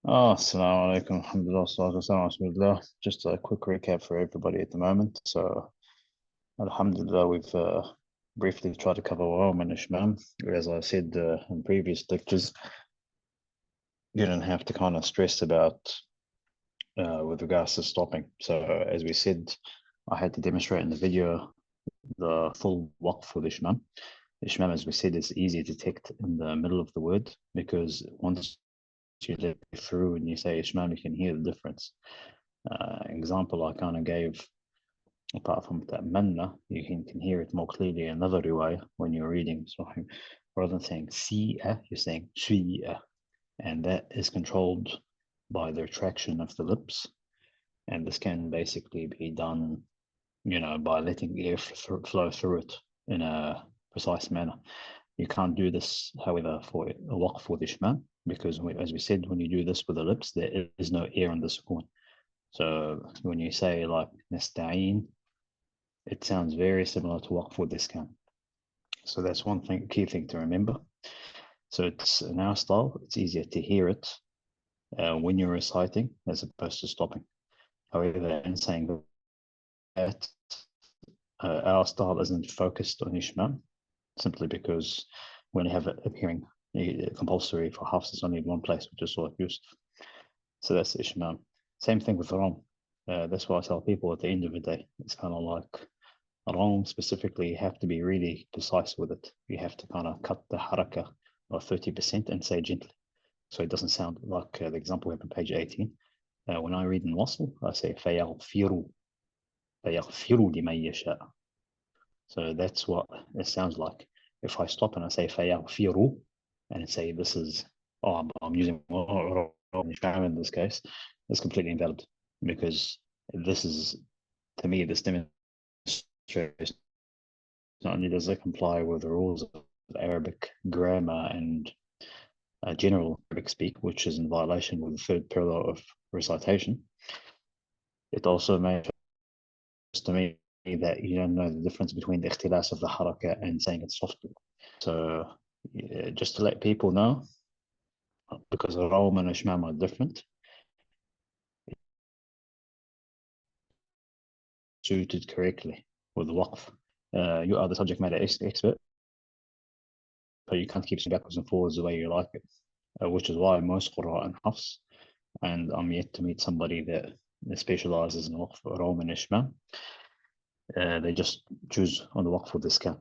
Assalamu alaikum, alhamdulillah, salatu wassalamu ala rasulillah. Just a quick recap for everybody at the moment. So, alhamdulillah, we've briefly tried to cover Warum and Ishmam. As I said in previous lectures, you don't have to kind of stress about with regards to stopping. So, as we said, I had to demonstrate in the video the full waqf for the Ishmam. Ishmam, as we said, is easy to detect in the middle of the word because once you let it through and you say Ishmam, you can hear the difference. Example I kind of gave, apart from manna, you can hear it more clearly in another riwayah when you're reading. So rather than saying si'a, you're saying shi'a, and that is controlled by the retraction of the lips. And this can basically be done, by letting air flow through it in a precise manner. You can't do this, however, for a waqf with ishma, because as we said, when you do this with the lips, there is no air in the sukoon. So when you say like nasta'een, it sounds very similar to waqf with iskan. So that's one key thing to remember. So it's in our style, it's easier to hear it when you're reciting as opposed to stopping. However, in saying that, our style isn't focused on ishma, simply because when you have it appearing compulsory for hafs, it's only in one place, which is Surah Yusuf. So that's ishma. Same thing with ram. That's why I tell people at the end of the day, it's kind of like wrong specifically, you have to be really precise with it. You have to kind of cut the haraka by 30% and say gently. So it doesn't sound like the example we have on page 18. When I read in wasl, I say فَيَغْفِرُ لِمَن يَشَاءُ. So that's what it sounds like. If I stop and I say فَيَغْفِرُ and say this is, I'm using in this case, it's completely invalid because this is, to me, this demonstrates not only does it comply with the rules of Arabic grammar and general Arabic speak, which is in violation with the third pillar of recitation, it also makes to me that you don't know the difference between the ikhtilas of the haraka and saying it softly. So just to let people know, because the Rawm and Ishmam are different, suited correctly with the waqf. You are the subject matter expert, but you can't keep backwards and forwards the way you like it, which is why most Qur'an and Hafs, and I'm yet to meet somebody that specializes in waqf Rawm and Ishmam. They just choose on the waqf for this count.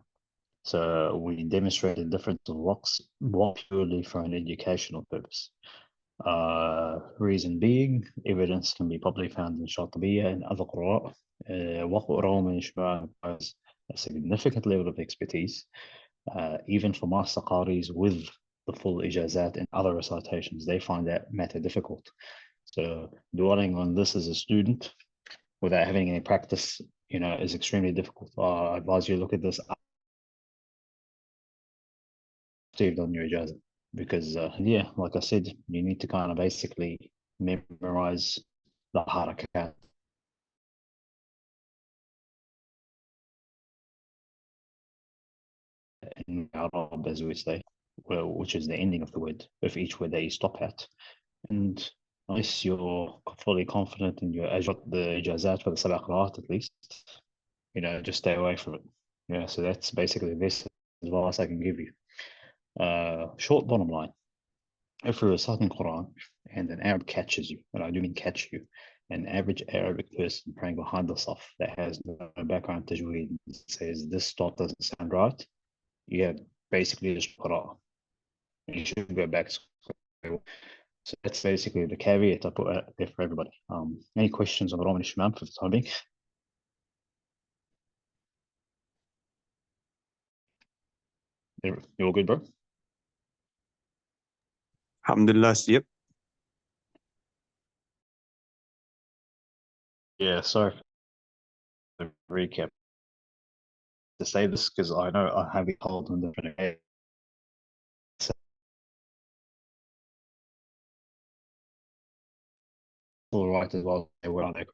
So we demonstrated different waqfs purely for an educational purpose. Reason being, evidence can be probably found in Shatibiya and other Qur'an. Waqf Rawm and Ishmam requires a significant level of expertise, even for master qaris with the full ijazat and other recitations. They find that matter difficult. So dwelling on this as a student without having any practice, is extremely difficult. I advise you look at this after on your ijazah because, like I said, you need to kind of basically memorize the harakat in Arab, as we say, which is the ending of the word, of each word that you stop at. And unless you're fully confident in the ijazat for the sabaqat at least, just stay away from it. Yeah, so that's basically the best advice I can give you. Short bottom line, if you're reciting Quran and an Arab catches you, and I do mean catch you, an average Arabic person praying behind the saf that has no background Tajweed says this dot doesn't sound right, you have basically just Quran. You should go back to school. So that's basically the caveat I put out there for everybody. Any questions on Roman Ishmam for the time being? You all good, bro? Alhamdulillah, yep. Yeah, sorry for the recap. To say this because I know I have it told in different areas. All right as well. Where are their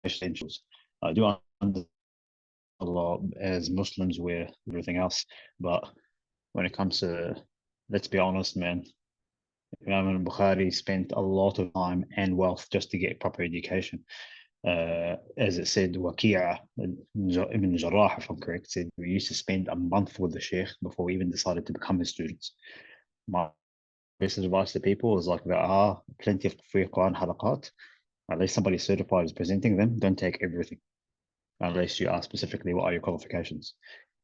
essentials? I do understand a lot as Muslims wear everything else, but when it comes to, let's be honest, man, Imam al-Bukhari spent a lot of time and wealth just to get proper education. As it said, Waqi'a ibn Jarrah, if I'm correct, said we used to spend a month with the Sheikh before we even decided to become his students. My best advice to people is like, there are plenty of free Quran halaqat. Unless somebody certified is presenting them, don't take everything. Unless you ask specifically what are your qualifications.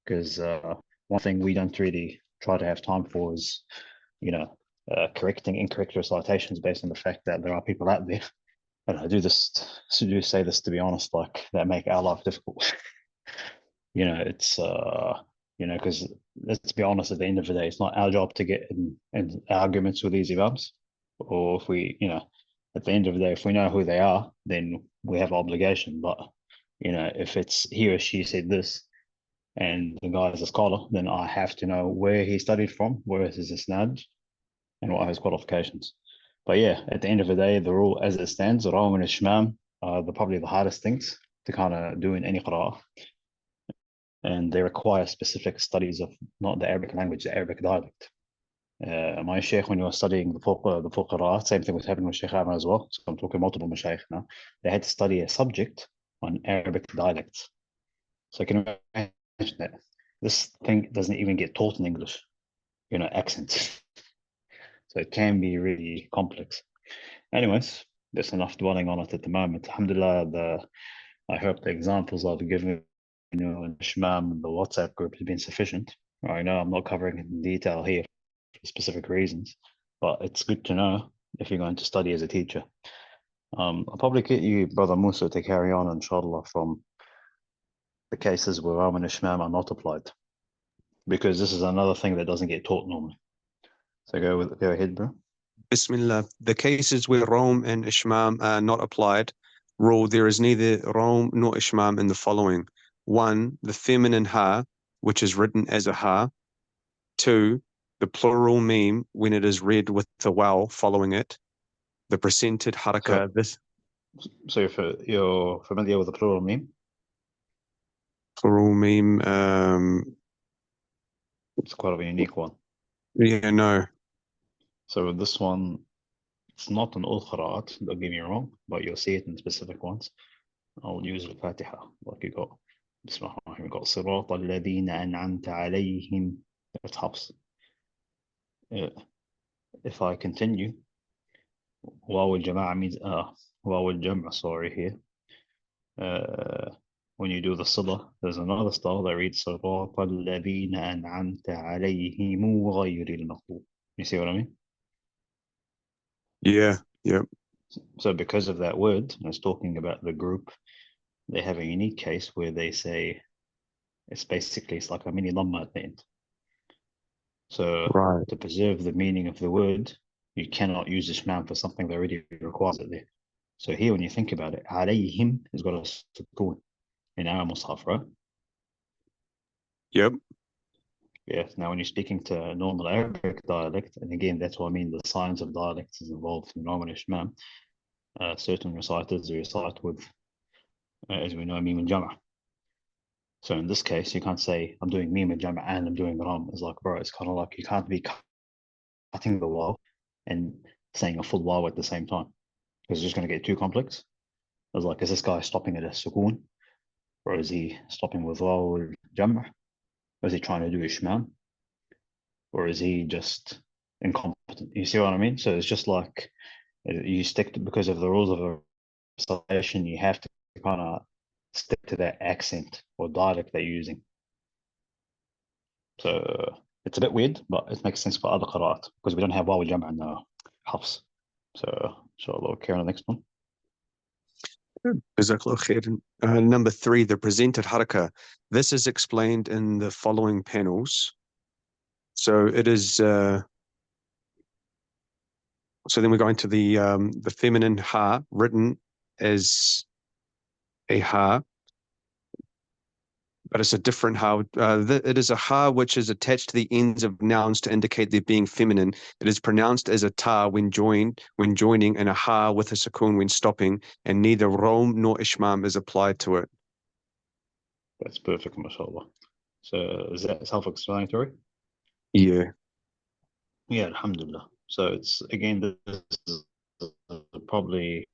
Because one thing we don't really try to have time for is, correcting incorrect recitations based on the fact that there are people out there. And I do say this to be honest, like that make our life difficult. It's because let's be honest, at the end of the day, it's not our job to get in arguments with these imams, or if we, at the end of the day, if we know who they are, then we have obligation. But if it's he or she said this, and the guy is a scholar, then I have to know where he studied from, where is his isnad, and what are his qualifications. But yeah, at the end of the day, the rule as it stands, Rawm and Ishmam are probably the hardest things to kind of do in any qira'ah. And they require specific studies of not the Arabic language, the Arabic dialect. My sheikh, when you were studying the full qira'ah, same thing was happening with Sheikh Amr as well. So I'm talking multiple mashayikh now. They had to study a subject on Arabic dialects. So can you imagine that? This thing doesn't even get taught in English, accents. So it can be really complex. Anyways, there's enough dwelling on it at the moment. Alhamdulillah, I hope the examples I've given in Shmam and the WhatsApp group has been sufficient. I know I'm not covering it in detail here for specific reasons, but it's good to know if you're going to study as a teacher. I'll probably get you, Brother Musa, to carry on, inshallah, from the cases where Ram and Ishmam are not applied, because this is another thing that doesn't get taught normally. So go ahead, bro. Bismillah. The cases where Rom and Ishmam are not applied, rule there is neither Rom nor Ishmam in the following. 1, the feminine ha, which is written as a ha. 2, the plural meme when it is read with the waw following it. The presented haraka. So you're familiar with the plural meme? Plural meme. It's quite a unique one. Yeah, no. So this one, it's not an all qira'at, don't get me wrong, but you'll see it in specific ones. I'll use al-Fatiha, like you got Bismillah, you got صراط الذين أنعمت عليهم. That's Hafs. If I continue, واو الجماعة means واو الجمع, sorry, here. When you do the صلة, there's another style that reads صراط الذين أنعمت عليهم غير المغضوب. You see what I mean? Yeah, yep. So because of that word, and it's talking about the group, they have a unique case where they say it's like a mini dhamma at the end. So Right. to preserve the meaning of the word, you cannot use ishmam for something that already requires it there. So here, when you think about it, alayhim has got a sukoon in our mushaf, right? Yep. Yeah. Now, when you're speaking to normal Arabic dialect, and again, that's what I mean, the science of dialects is involved in Ram and Ishmam. Certain reciters recite with, as we know, mim and jama'. So in this case, you can't say I'm doing mim and jama' and I'm doing ram. It's like, bro, it's kind of like you can't be cutting the waw and saying a full waw at the same time, because it's just going to get too complex. It's like, is this guy stopping at a sukoon, or is he stopping with waw or jama'? Or is he trying to do ishmam? Or is he just incompetent? You see what I mean? So it's just like you stick to, because of the rules of a recitation, you have to kind of stick to that accent or dialect they're using. So it's a bit weird, but it makes sense for other qira'at because we don't have waw jam' and hafs. So inshallah, we'll carry on the next one. Number 3, the presented haraka. This is explained in the following panels. So it is. So then we're going to the feminine ha, written as a ha, but it's a different ha. It is a ha which is attached to the ends of nouns to indicate they're being feminine. It is pronounced as a ta when joining, and a ha with a sukoon when stopping, and neither rom nor ishmam is applied to it. That's perfect, mashallah. So is that self-explanatory? Yeah. Yeah, alhamdulillah. So it's, again, this is probably,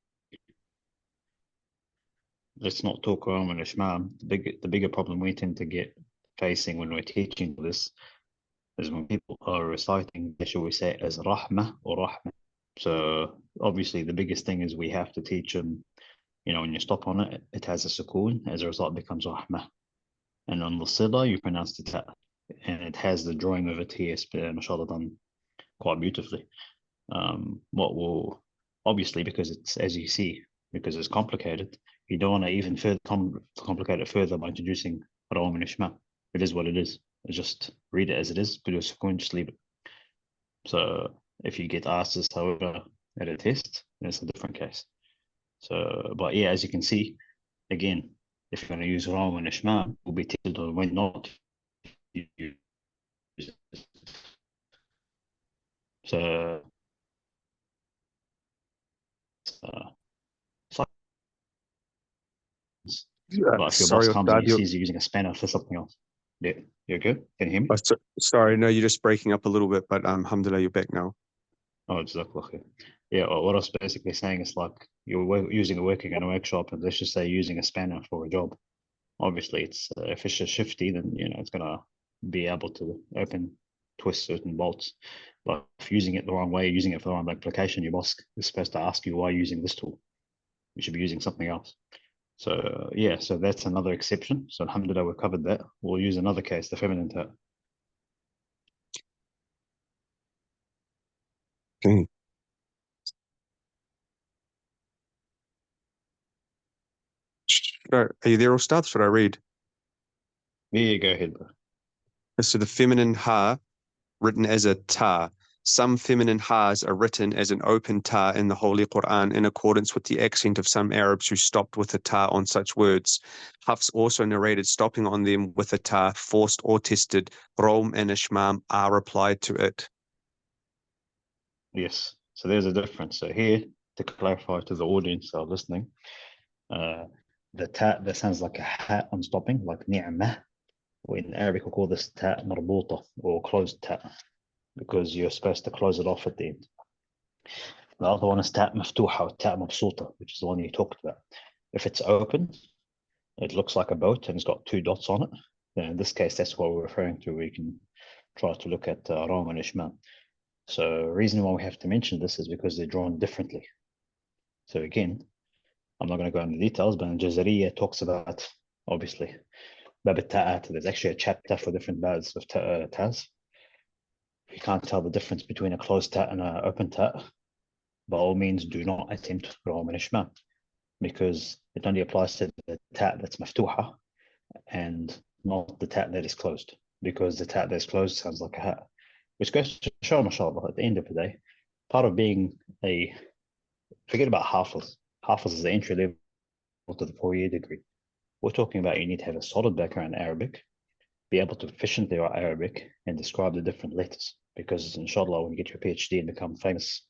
let's not talk Rom and Ishmael. The bigger problem we tend to get facing when we're teaching this is when people are reciting, shall we say, as Rahmah or Rahmah. So obviously the biggest thing is we have to teach them, when you stop on it, it has a sukoon, as a result it becomes Rahmah. And on the Sida, you pronounce the ta. And it has the drawing of it here, mashallah, done quite beautifully. What will, obviously, because it's, as you see, because it's complicated, you don't want to even further complicate it further by introducing Rawm and Ishma. It is what it is. Just read it as it is, put a sukoon, just leave it. So if you get asked this, however, at a test, it's a different case. So, but yeah, as you can see, again, if you're going to use Rawm and Ishma, will be told on when not to use it. So, but if your boss Sorry, comes and Ustad, he sees you using a spanner for something else, yeah, you're good. Can you hear me? sorry, no, you're just breaking up a little bit, but alhamdulillah, you're back now. Oh, Jazakallah. Yeah, what I was basically saying is like you're working in a workshop, and let's just say using a spanner for a job. Obviously, it's if it's a shifty, then it's gonna be able to twist certain bolts. But if using it the wrong way, using it for the wrong application, your boss is supposed to ask you why you're using this tool. You should be using something else. So yeah, so that's another exception. So alhamdulillah, we've covered that. We'll use another case, the feminine ta. Okay. Are you there, Ustad? Should I read? Yeah, go ahead, bro. So the feminine ha, written as a ta. Some feminine ha's are written as an open ta in the Holy Quran in accordance with the accent of some Arabs who stopped with a ta on such words. Hafs also narrated stopping on them with a ta, forced or tested. Rom and Ishmam are applied to it. Yes. So there's a difference. So here, to clarify to the audience that are listening, the ta that sounds like a hat on stopping, like ni'mah. In Arabic, we call this ta marbuta, or closed ta, because you're supposed to close it off at the end. The other one is ta maftuha, or ta mabsuta, which is the one you talked about. If it's open, it looks like a boat and it's got two dots on it. Then in this case, that's what we're referring to. We can try to look at Ram and Ishmael. So the reason why we have to mention this is because they're drawn differently. So again, I'm not going to go into details, but Jazariya talks about, obviously, Bab al-Ta'at. There's actually a chapter for different babs of Ta'as. If you can't tell the difference between a closed Ta and an open Ta, by all means, do not attempt Ram and Ishmael, because it only applies to the Ta that's maftuha and not the Ta that is closed, because the Ta that is closed sounds like a hat. Which goes to show, mashallah, at the end of the day, part of being forget about Hafiz. Hafiz is the entry level to the 4-year degree. We're talking about you need to have a solid background in Arabic, be able to efficiently write Arabic, and describe the different letters. Because inshallah, when you get your PhD and become famous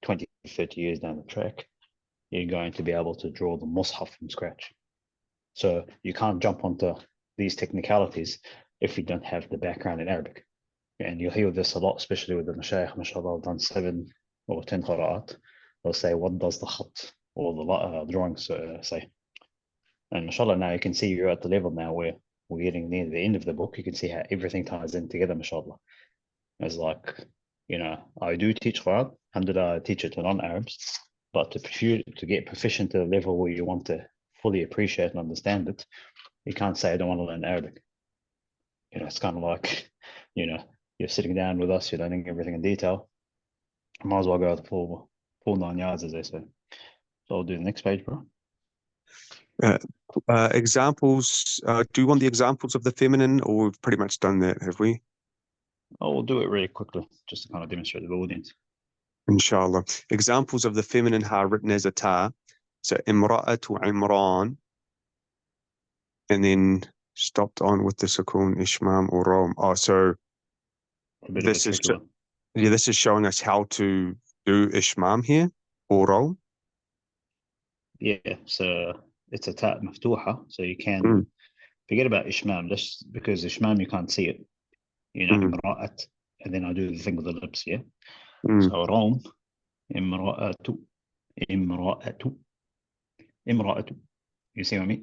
20, 30 years down the track, you're going to be able to draw the Mus'haf from scratch. So you can't jump onto these technicalities if you don't have the background in Arabic. And you'll hear this a lot, especially with the Mashayikh, mashallah, done 7 or 10 qira'at. They'll say, what does the khat or the drawings say? And mashallah, now you can see you're at the level now where we're getting near the end of the book. You can see how everything ties in together, mashallah. It's like, I do teach Quran, alhamdulillah, I teach it to non-Arabs, but to get proficient to the level where you want to fully appreciate and understand it, you can't say, I don't want to learn Arabic. It's kind of like, you're sitting down with us, you're learning everything in detail. Might as well go the full 9 yards, as they say. So I'll do the next page, bro. Examples. Do you want the examples of the feminine, or we've pretty much done that, have we? Oh, we'll do it really quickly, just to kind of demonstrate to the audience. Inshallah. Examples of the feminine ha written as a ta. So Imra'atu Imran, and then stopped on with the sukoon Ishmam or Rom. Oh, so this is this is showing us how to do Ishmam here or Rom. Yeah, so it's a ta maftuha, so you can forget about Ishmam, just because Ishmam you can't see it. Imra'at, and then I do the thing with the lips, yeah. So Rome, imra'atu, imra'atu, imra'atu. You see what I mean?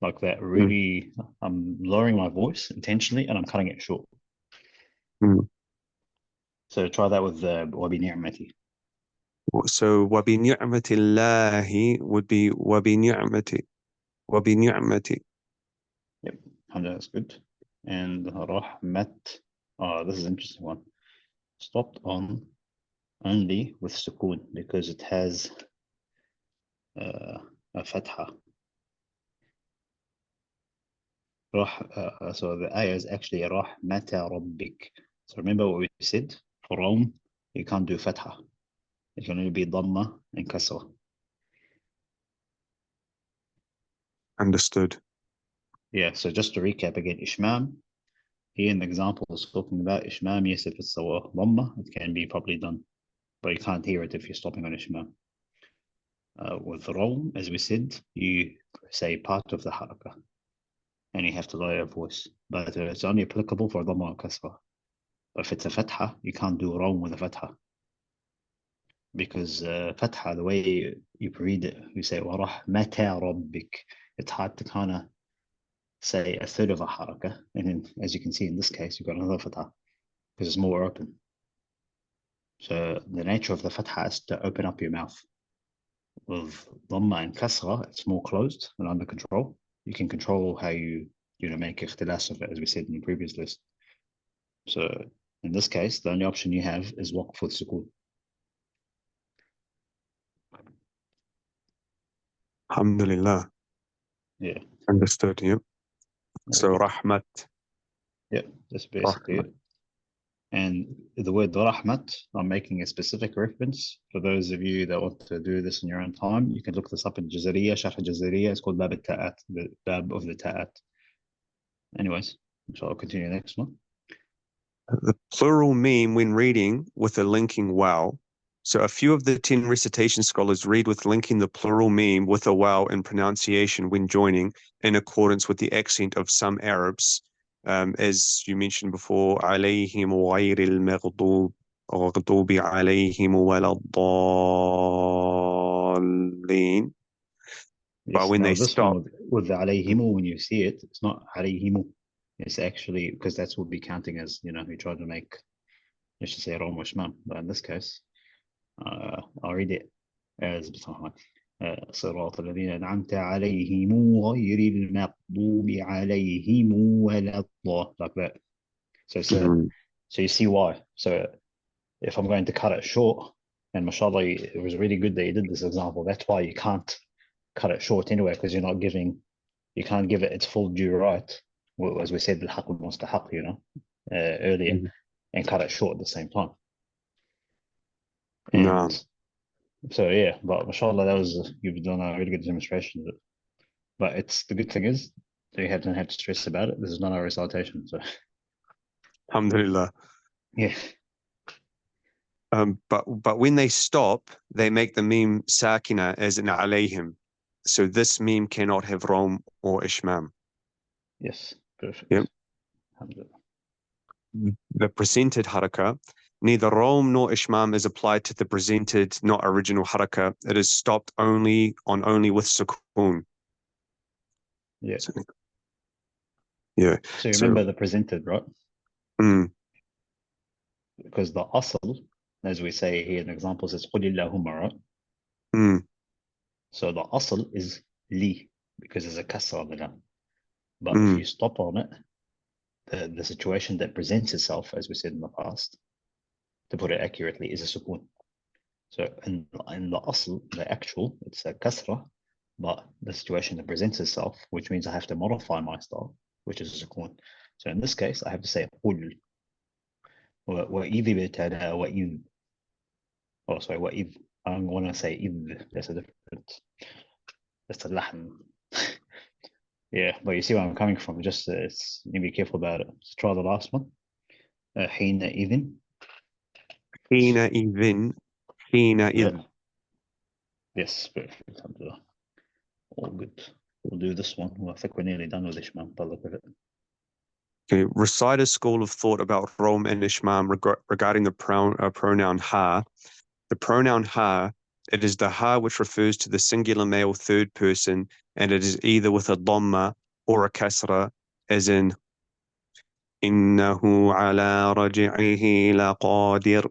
Like that really, I'm lowering my voice intentionally and I'm cutting it short. So try that with وبنعمتي. So وبنعمة الله would be وبنعمتي. وبنعمتي. Yep, that's good. And rahmat. Oh, this is an interesting one. Stopped on only with sukoon because it has a fatha. So the ayah is actually rahmata rabbik. So remember what we said? For Rome, you can't do fatha. It can only be dhamma and kasra. Understood. Yeah, so just to recap again, ishmam, here in the example is talking about ishmam. Yes, if it's a dhamma, it can be probably done, but you can't hear it if you're stopping on ishmam. With Rome, as we said, you say part of the haraka, and you have to lower your voice, but it's only applicable for dhamma and kasra. If it's a fatha, you can't do Rome with a fatha. Because fatha, the way you read it, you say وَرَحْمَةَ رَبِّكَ. It's hard to kind of say a third of a haraka. And then, as you can see in this case, you've got another fatha because it's more open. So the nature of the fatha is to open up your mouth. With dhamma and kasra, it's more closed and under control. You can control how you make ikhtilas of it, as we said in the previous list. So in this case, the only option you have is waqf with sukoon. Alhamdulillah. Yeah. Understood. Yep. So rahmat. Yep, that's basically it. And the word rahmat, I'm making a specific reference. For those of you that want to do this in your own time, you can look this up in Jazariya, Sharh Jazariya. It's called Bab al-Ta'at, the Bab of the Ta'at. Anyways, so I'll continue the next one. The plural meme when reading with a linking wow. So a few of the 10 recitation scholars read with linking the plural meme with a wow in pronunciation when joining in accordance with the accent of some Arabs. As you mentioned before, عليهم غير المغضوب عليهم ولا الضالين. Yes, But when now they this stop, one with the alayhimu, when you see it, it's not alayhimu. It's actually, because that's what be counting as, you try to make, let's just say Rom Shmam. But in this case, I'll read it as صراط الذين أنعمت عليهم غير المغضوب عليهم ولا الضالين, like that. So so you see why. So if I'm going to cut it short, and mashallah, it was really good that you did this example. That's why you can't cut it short anyway, because you can't give it its full due right. Well, as we said, the haqq mustahaq, earlier, and cut it short at the same time. no. And so yeah, but mashallah, you've done a really good demonstration of it. But the good thing is that you don't have to stress about it. This is not a recitation, so Alhamdulillah. yeah. But when they stop, they make the meme sakina as in alayhim. So this meme cannot have rom or ishmam. Yes, perfect. Yep. The presented haraka, neither rom nor ishmam is applied to the presented, not original haraka. It is stopped only with sukoon. Yeah. Yeah. So you remember the presented, right? Because the asl, as we say here in examples, is قُلِ اللَّهُمَّ, right? So the asl is li, because there's a kasra on the lam. But if you stop on it, the situation that presents itself, as we said in the past, to put it accurately, is a sukoon. So in the asl, the actual, it's a kasra, but the situation that presents itself, which means I have to modify my style, which is a sukoon. So in this case, I have to say قُل وَإِذِ ابْتَلَى وَإِذ. Oh, sorry, وَإِذ. I'm going to say إِذ. That's a different. That's a lahm. Yeah, but you see where I'm coming from. Just you need to be careful about it. Let's try the last one. حينئذ. حينئذ. Yeah. Yes, perfect. Alhamdulillah. All good. We'll do this one. Well, I think we're nearly done with Ishmael by the look of it. Okay, recite a school of thought about Rom and Ishmam regarding the pronoun ha. The pronoun ha, it is the ha which refers to the singular male third person, and it is either with a dhamma or a kasra, as in innahu ala raj'ihi laqadir.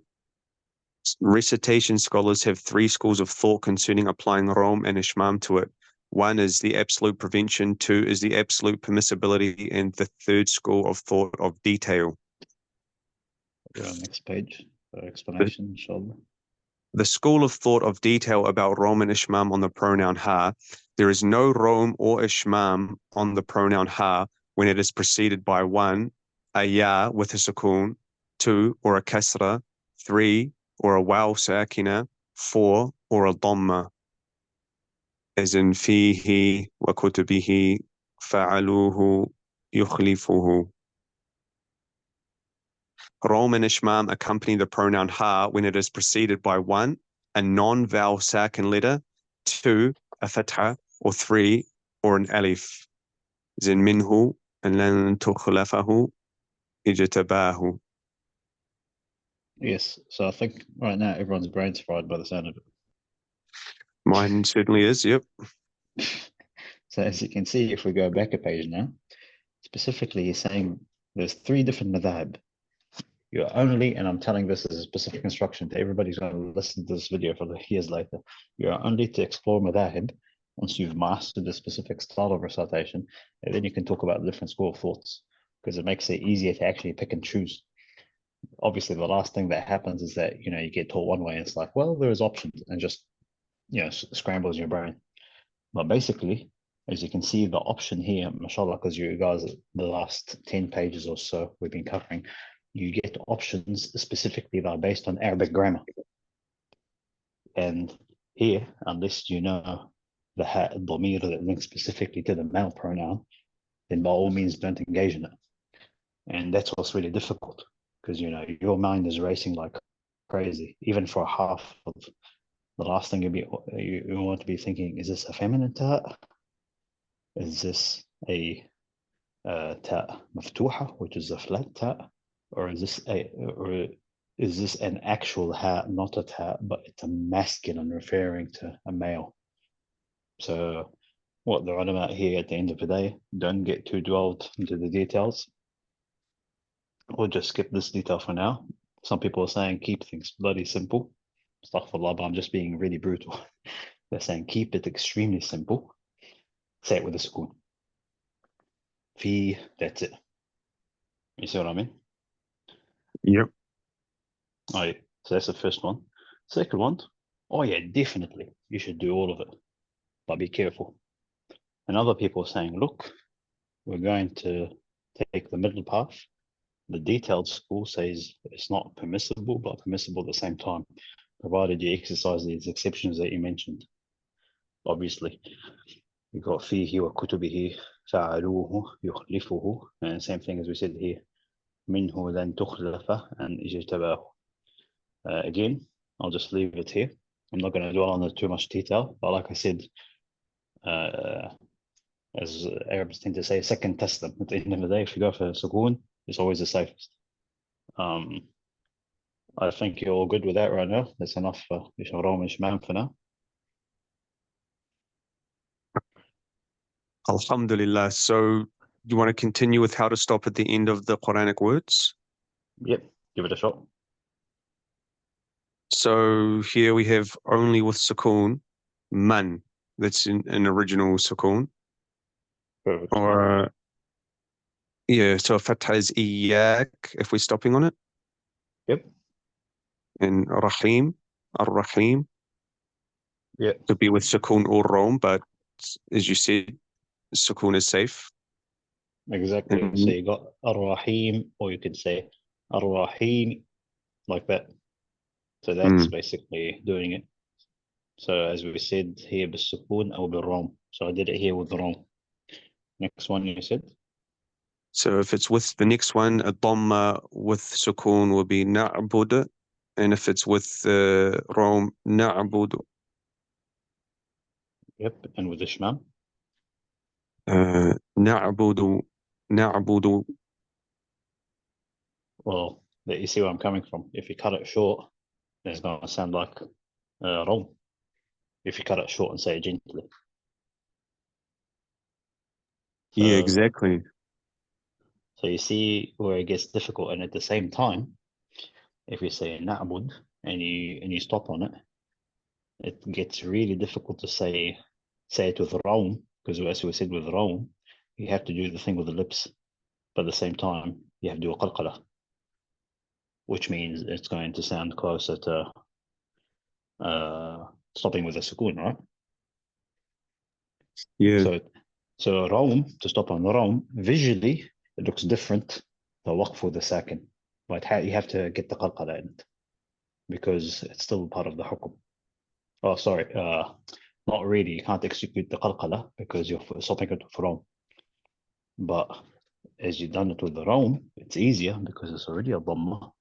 Recitation scholars have three schools of thought concerning applying Rom and Ishmam to it. One is the absolute prevention, two is the absolute permissibility, and the third school of thought of detail. Go on next page for explanation, inshallah. The school of thought of detail about Rom and Ishmam on the pronoun ha. There is no Rom or Ishmam on the pronoun ha when it is preceded by one, a ya with a sukoon, two, or a kasra, three, or a waw sakina, four, or a dhamma, as in fihi wa kutubihi fa'aluhu yukhlifuhu. Rom and Ishmam accompany the pronoun ha when it is preceded by one, a non-vowel sakin letter, two, a fatha, or three, or an alif, as in minhu and lan tukhlafahu ijtabahu. Yes, so I think right now everyone's brain's fried by the sound of Mine certainly is, yep. it. So as you can see, if we go back a page now, specifically he's saying there's three different madhab. You're only, and I'm telling this as a specific instruction to everybody who's going to listen to this video for the years later, you're only to explore madhab once you've mastered a specific style of recitation, and then you can talk about the different school of thoughts, because it makes it easier to actually pick and choose. Obviously, the last thing that happens is that, you know, you get taught one way and it's like, well, there's options, and just, you know, scrambles your brain. But basically, as you can see, the option here, mashallah, because you guys, the last 10 pages or so we've been covering, you get options specifically that are based on Arabic grammar. And here, unless you know the dhamir that links specifically to the male pronoun, then by all means don't engage in it. And that's what's really difficult, because, you know, your mind is racing like crazy. Even for half of the last thing you want to be thinking, is this a feminine ta? Is this a ta maftuha, which is a flat ta? Or is this an actual ha, not a ta, but it's a masculine referring to a male? So what the ulama here at the end of the day, don't get too dwelled into the details. We'll just skip this detail for now. Some people are saying keep things bloody simple. Astaghfirullah, but I'm just being really brutal. They're saying keep it extremely simple. Say it with a sukoon. Fi, that's it. You see what I mean? Yep. Oh, yeah. So that's the first one. Second one, oh yeah, definitely. You should do all of it, but be careful. And other people are saying, look, we're going to take the middle path. The detailed school says it's not permissible, but permissible at the same time, provided you exercise these exceptions that you mentioned. Obviously, you've got fihi wa kutubihi fa'aluhu yukhlifuhu, and same thing as we said here, minhu lan tukhlafa and ijtabahu. Again, I'll just leave it here. I'm not going to dwell on it too much detail, but like I said, as Arabs tend to say, second test them. At the end of the day, if you go for sukoon, it's always the safest. I think you're all good with that right now. That's enough for Rom and Ishmam for now. Alhamdulillah. So you want to continue with how to stop at the end of the Quranic words? Yep, give it a shot. So here we have only with sukoon, man. That's in an original sukoon. Perfect. Or yeah, so fatha is iyak if we're stopping on it. Yep. And rahim, ar-rahim Yep. could be with sukoon or rom, but as you said, sukoon is safe. Exactly. And, So you got Ar-Rahim, or you could say Ar-Rahim like that. So that's basically doing it. So as we said here, بالسكون أو بالروم. So I did it here with the Rom. Next one you said? so if it's with the next one, a dhamma with sukoon will be na'bud, and if it's with rom, na'bud. Yep. And with Ishmam? نعبد نعبد Well, you see where I'm coming from. If you cut it short, then it's going to sound like wrong. If you cut it short and say it gently. Yeah, So, exactly. so you see where it gets difficult, and at the same time, if you say na'bud and you stop on it, it gets really difficult to say it with raum, because as we said with raum, you have to do the thing with the lips, but at the same time you have to do a qalqala, which means it's going to sound closer to stopping with a sukoon, right? Yeah, So raum, to stop on raum, visually it looks different to waqf with the sakin, but you have to get the qalqala in it because it's still part of the hukum. Oh, sorry, not really. You can't execute the qalqala because you're stopping it with raum. But as you've done it with the raum, it's easier because it's already a dhamma,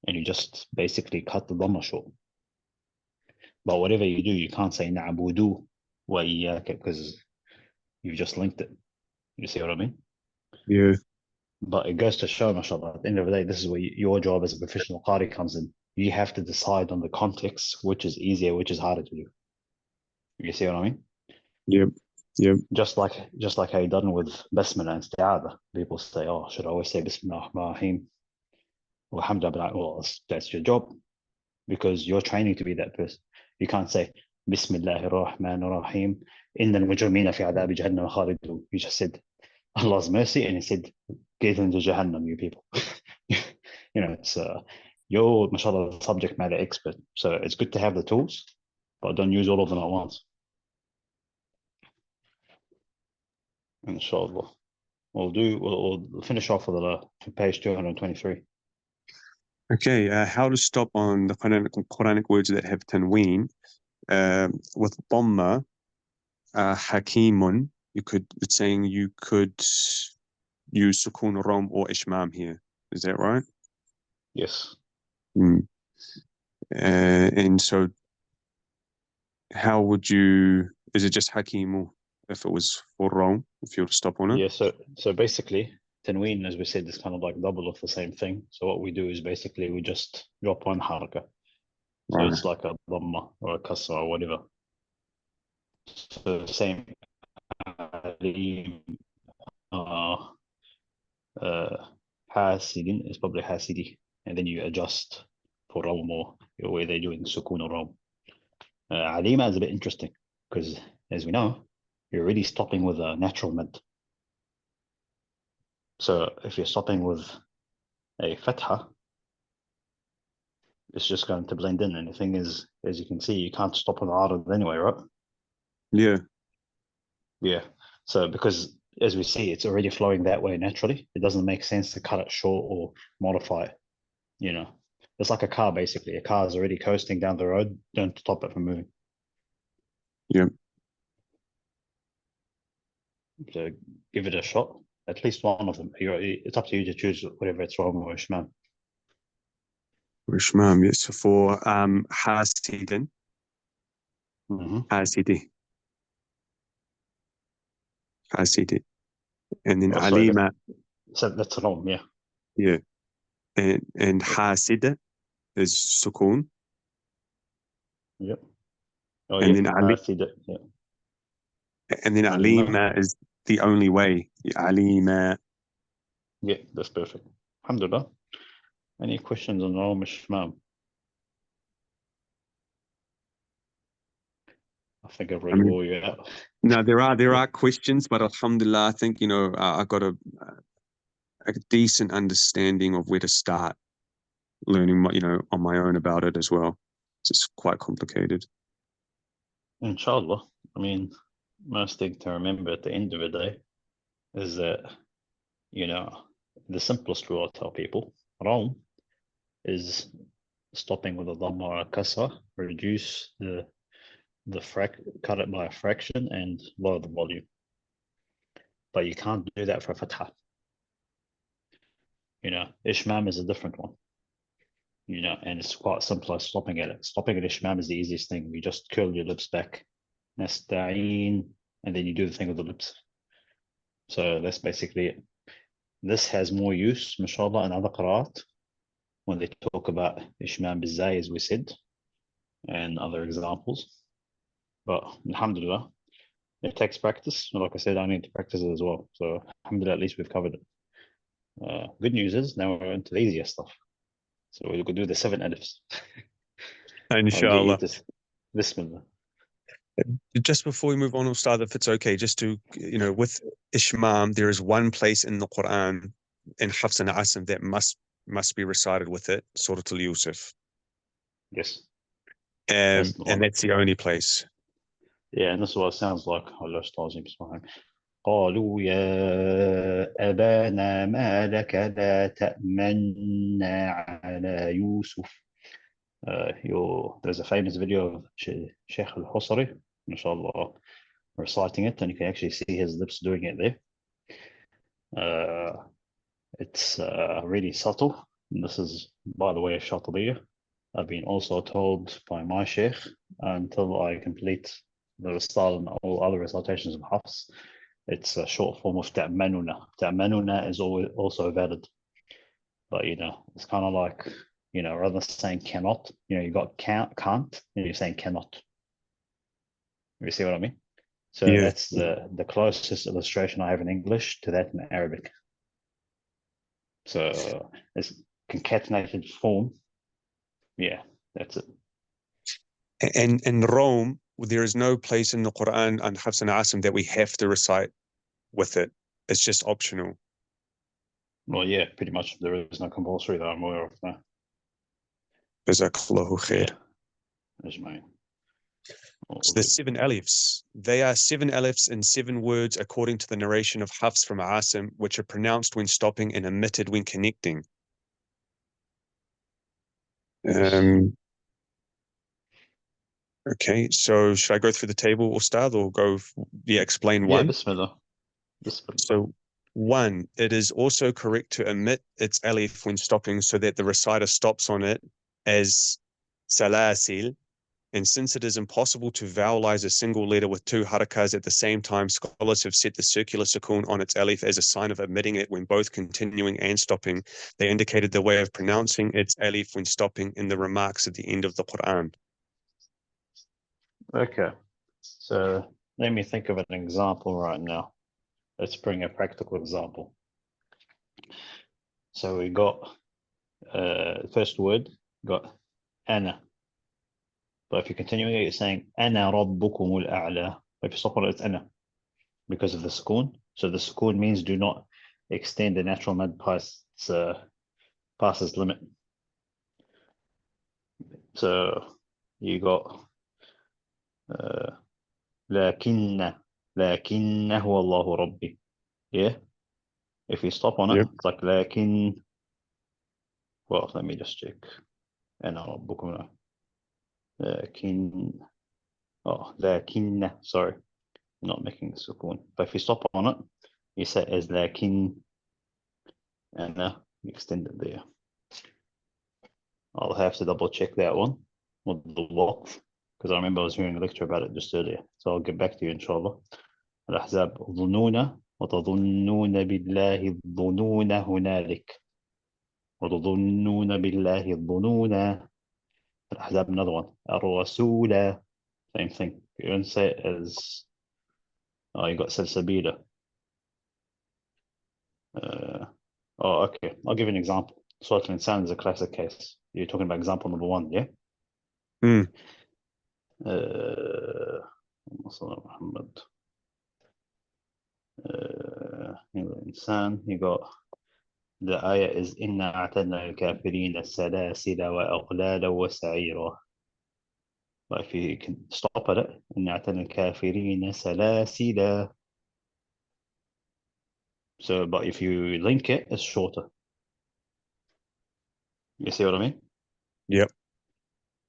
and you just basically cut the dhamma short. But whatever you do, you can't say na'budu wa iyyaka because you've just linked it. You see what I mean? yeah, But it goes to show, mashallah, at the end of the day, this is where your job as a professional qari comes in. You have to decide on the context, which is easier, which is harder to do. You see what I mean? yep, yep, Just like how you done with basmala and isti'adha. People say, oh, should I always say bismillah ar-Rahman ar-Rahim? Well, alhamdulillah, well, that's your job because you're training to be that person. You can't say Bismillah ar-Rahman ar-Rahim. Inna al-mujrimina fi adabi jahannam khalidun. You just said Allah's mercy, and he said, get into Jahannam, you people. It's you're, mashallah, the subject matter expert. So it's good to have the tools, but don't use all of them at once. Inshallah. We'll finish off with page 223. Okay, how to stop on the Quranic words that have tanween. With Dhamma, Hakimun, it's saying you could use Sukun Rom or Ishmam here. Is that right? Yes. Mm. And so how would you, is it just Hakimu if it was for Rom, if you were to stop on it? Yeah, so basically, tanween, as we said, is kind of like double of the same thing. So what we do is basically we just drop one haraka. So Right. it's like a dhamma or a kasra or whatever. So same alim, hasidin is probably hasidi, and then you adjust for rawm or where they're doing sukun or rawm. Alima is a bit interesting because, as we know, you're already stopping with a natural mid. So if you're stopping with a fatha, it's just going to blend in. And the thing is, as you can see, you can't stop with arad anyway, right? Yeah. Yeah. So because as we see, it's already flowing that way naturally. It doesn't make sense to cut it short or modify it. It's like a car basically. A car is already coasting down the road. Don't stop it from moving. Yeah. So give it a shot. At least one of them. It's up to you to choose whatever it's wrong or ishman. Ishmam, yes. So for Hasidin, Hasidi, Hasidi. And then Oh, sorry. Alima, That's wrong. Yeah. yeah. And Hasida is Sukun. Yep. Oh, And yeah. then I see that. Yeah. and then Alima. Alima is the only way. Alima. Yeah, that's perfect. Alhamdulillah. Any questions on Ram Ishmam? I think I've I really mean, wore you out. no, there are questions, but alhamdulillah, I think, I got a decent understanding of where to start learning, on my own about it as well. It's quite complicated. Inshallah. I mean, most thing to remember at the end of the day is that, the simplest rule I tell people, Ram is stopping with a dhamma or a kasra, reduce cut it by a fraction and lower the volume. But you can't do that for fatha. Ishmam is a different one. And it's quite simple as stopping at it. Stopping at Ishmam is the easiest thing. You just curl your lips back, nasta'een, and then you do the thing with the lips. So that's basically it. This has more use, mashallah, in other qiraat when they talk about Ishmam Bizay, as we said, and other examples. But alhamdulillah, it takes practice. Like I said, I need to practice it as well. So alhamdulillah, at least we've covered it. Good news is now we're into the easier stuff. So we could do the 7 alifs. I'll get you Inshallah. this. Bismillah. Just before we move on, Ustad, if it's okay, just to, with Ishmam, there is one place in the Quran in Hafs and Asim that must be recited with it, Surah Al-Yusuf. Yes. And That's the one. that's the only place. Yeah, and this is what it sounds like. قالوا يا أبانا ما لك لا تأمنا على يوسف. There's a famous video of Sheikh Al-Husari, inshallah, reciting it, and you can actually see his lips doing it there. It's really subtle. And this is, by the way, a Shatibiya. I've been also told by my Sheikh, until I complete the recital and all other recitations of Hafs, it's a short form of ta'manuna. Ta'manuna is also valid. But, it's kind of like, rather than saying cannot, you got can't, and you're saying cannot. You see what I mean? So Yeah. that's the closest illustration I have in English to that in Arabic. So it's concatenated form. Yeah, that's it. And in Rome, there is no place in the Quran and Hafs and Asim that we have to recite with it. It's just optional. Well, yeah, pretty much. There is no compulsory that I'm aware of now. Jazakallahu khair. Yeah. So the 7 alifs, they are 7 alifs in 7 words according to the narration of Hafs from Asim, which are pronounced when stopping and omitted when connecting. Okay, so should I go through the table, Ustad, or explain one? Yeah, Bismillah. So 1, it is also correct to omit its alif when stopping so that the reciter stops on it as salasil. And since it is impossible to vowelize a single letter with 2 harakas at the same time, scholars have set the circular sukoon on its alif as a sign of omitting it when both continuing and stopping. They indicated the way of pronouncing its alif when stopping in the remarks at the end of the Quran. Okay, so let me think of an example right now. Let's bring a practical example. So we got first word, got ana. But if you continue, you're saying ana rabbukumul a'la. If you stop on it, it's ana because of the sukoon. So the sukoon means do not extend the natural mad past its limit. So you got لكن هو الله ربي. Yeah. If you stop on it, Yep. it's like لكن. Well, let me just check. أنا ربكم. لكن. Oh, لكن. Sorry, I'm not making the sukoon. But if you stop on it, you say as لكن. And you extend it there. I'll have to double check that one with the waqf, because I remember I was hearing a lecture about it just earlier. So I'll get back to you, inshallah. الأحزاب ظنون وتظنون بالله الظنون هنالك وتظنون بالله الظنون. الأحزاب, another one. الرسول, same thing. You don't say it as you got سلسبيلة. Okay, I'll give you an example. Surah Al-Insan is a classic case. You're talking about example number 1, yeah? Muhammad. Insan, you got the ayah is إِنَّا أَعْتَدْنَا الْكَافِرِينَ السَّلَاسِلَ وَأَغْلَالًا وَسَعِيرًا. But if you can stop at it, إِنَّا أَعْتَدْنَا الْكَافِرِينَ سَلَاسِلَ. So, but if you link it, it's shorter. You see what I mean? Yep.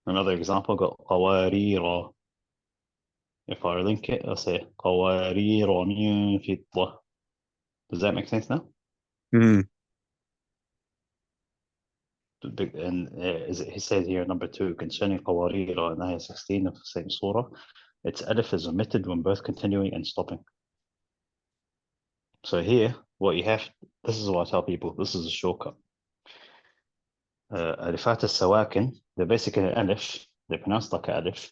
Another example, got قوارير. If I link it, I'll say قوارير من فضة. Does that make sense now? And as he says here, number 2, concerning قوارير in ayah 16 of the same surah, its alif is omitted when both continuing and stopping. So here, what you have, this is what I tell people, this is a shortcut. Alifat al-Sawakin, they're basically an alif. They're pronounced like an alif,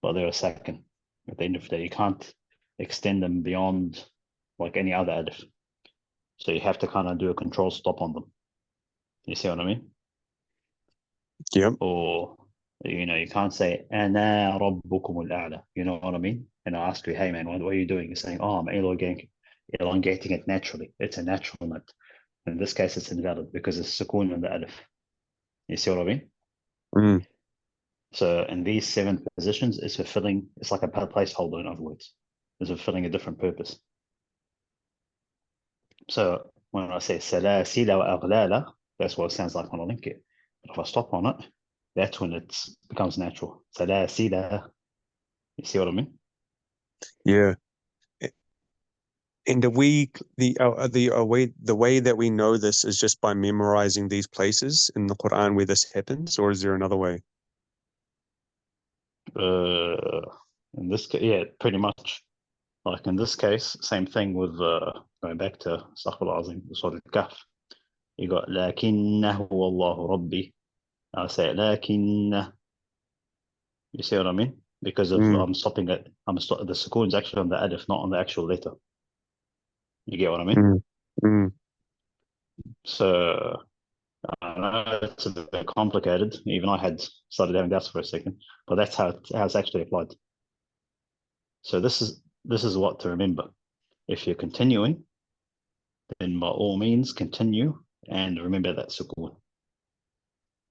but they're a sakin. At the end of the day, you can't extend them beyond like any other alif. So you have to kind of do a control stop on them. You see what I mean? Yep. Or, you can't say, Ana rabbukum al-a'la. You know what I mean? And I ask you, hey man, what are you doing? You're saying, oh, I'm elongating it naturally. It's a natural note. In this case, it's invalid because it's sukoon in the alif. You see what I mean? Mm. So in these 7 positions, it's like a placeholder, in other words. It's fulfilling a different purpose. So when I say salasila wa aghlala, that's what it sounds like when I link it. But if I stop on it, that's when it becomes natural. Salasila. You see what I mean? Yeah. And the way that we know this is just by memorizing these places in the Quran where this happens, or is there another way? In this case, yeah, pretty much. Like in this case, same thing with going back to Astaghfirullah Azim, Surah Al-Kahf. You got لكنه والله ربي. I say لكن. You see what I mean? Because of Mm. I'm stopping it. The sukoon's actually on the alif, not on the actual letter. You get what I mean? Mm. Mm. So I know it's a bit complicated. Even I had started having doubts for a second, but that's how it's actually applied. So this is what to remember. If you're continuing, then by all means continue and remember that sukoon.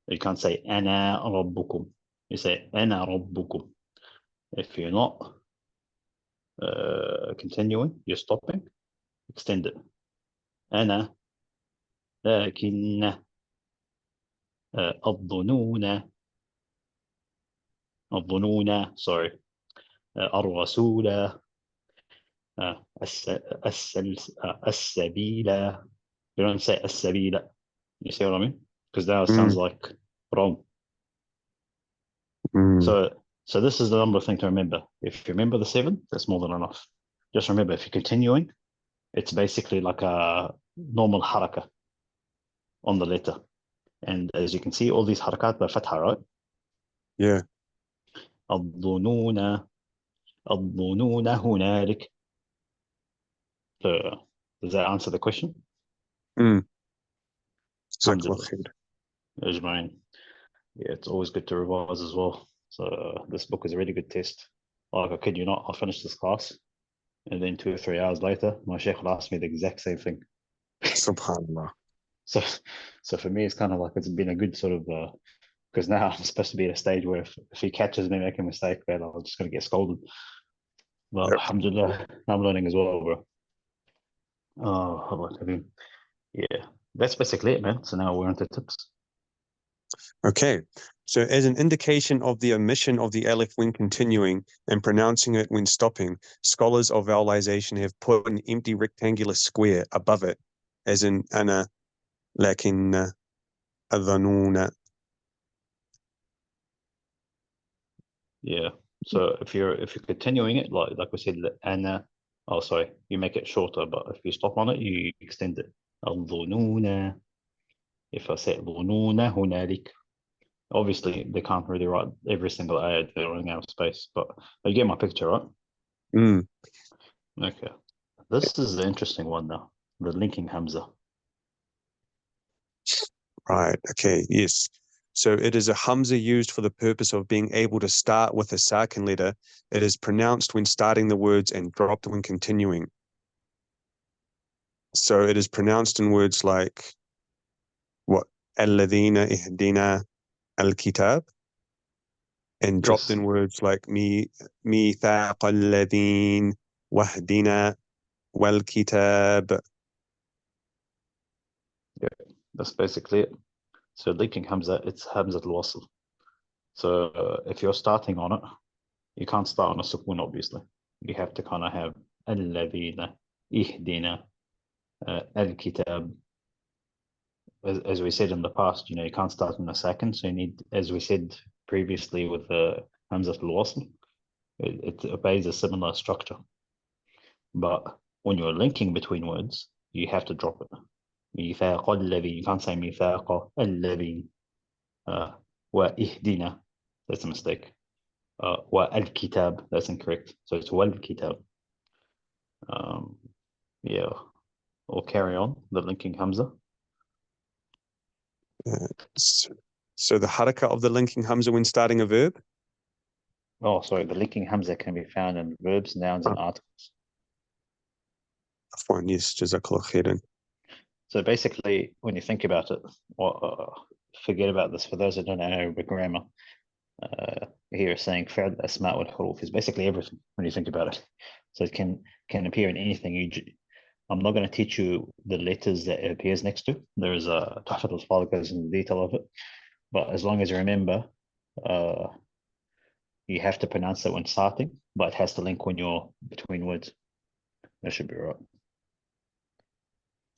You can't say ana rabbukum. You say ana rabbukum. If you're not continuing, you're stopping, extend it. Ana لكن الظنون sorry الرسول السبيل. You don't say السبيل. You see what I mean? Because that sounds Mm. like Rome. Mm. So this is the number of things to remember. If you remember the 7, that's more than enough. Just remember, if you're continuing, it's basically like a normal haraka on the letter. And as you can see, all these harakat are fatha, right? Yeah. الظنون هنالك. So, does that answer the question? Mm. Jazakallah Alhamdulillah. khair. Ajmain. Yeah, it's always good to revise as well. So this book is a really good test. Like, I kid you not, I finished this class, and then 2 or 3 hours later, my sheikh will ask me the exact same thing. Subhanallah. So, so for me, it's kind of like it's been a good sort of because now I'm supposed to be at a stage where if he catches me making a mistake, then I'm just going to get scolded. But Yep. alhamdulillah, I'm learning as well, bro. Oh, Allah Kareem. Yeah, that's basically it, man. So now we're into tips. Okay. So as an indication of the omission of the alif when continuing and pronouncing it when stopping, scholars of vowelization have put an empty rectangular square above it, as in ana, lakinna, adhanuna. Yeah. So if you're continuing it, like we said, and oh sorry, you make it shorter, but if you stop on it, you extend it. الظنون. If I say ظنون هنالك, obviously they can't really write every single ayat, they're running out of space, but you get my picture, right? Mm. Okay. This is the interesting one now. The linking Hamza. Right. Okay. Yes. So it is a hamza used for the purpose of being able to start with a sakin letter. It is pronounced when starting the words and dropped when continuing. So it is pronounced in words like what? Alladhina ihdina al-kitab, and dropped Yes. in words like mithaq alladhin wahdina wal-kitab. Yeah. That's basically it. So linking Hamza, it's Hamza al-Wasl. So if you're starting on it, you can't start on a sukun, obviously. You have to kind of have الذين ihdina al-kitab. As we said in the past, you can't start in a second. So you need, as we said previously with the Hamzat al-Wasl, it obeys a similar structure. But when you're linking between words, you have to drop it. ميثاق الذي, you can't say ميثاق الذي. وإهدنا, that's a mistake. وَالْكِتَاب, that's incorrect. So it's وَالْكِتَاب. Yeah, we'll carry on. The linking Hamza. So the haraka of the linking Hamza when starting a verb? Oh, sorry. The linking Hamza can be found in verbs, nouns, and articles. Fine, yes, Jazakallah khairan. So basically, when you think about it, forget about this. For those that don't know Arabic grammar, here is saying فعل الأسماء والحروف is basically everything when you think about it. So it can appear in anything. I'm not going to teach you the letters that it appears next to. There is a Tuhfat al-Fatih goes into the detail of it. But as long as you remember, you have to pronounce it when starting, but it has to link when you're between words. That should be right.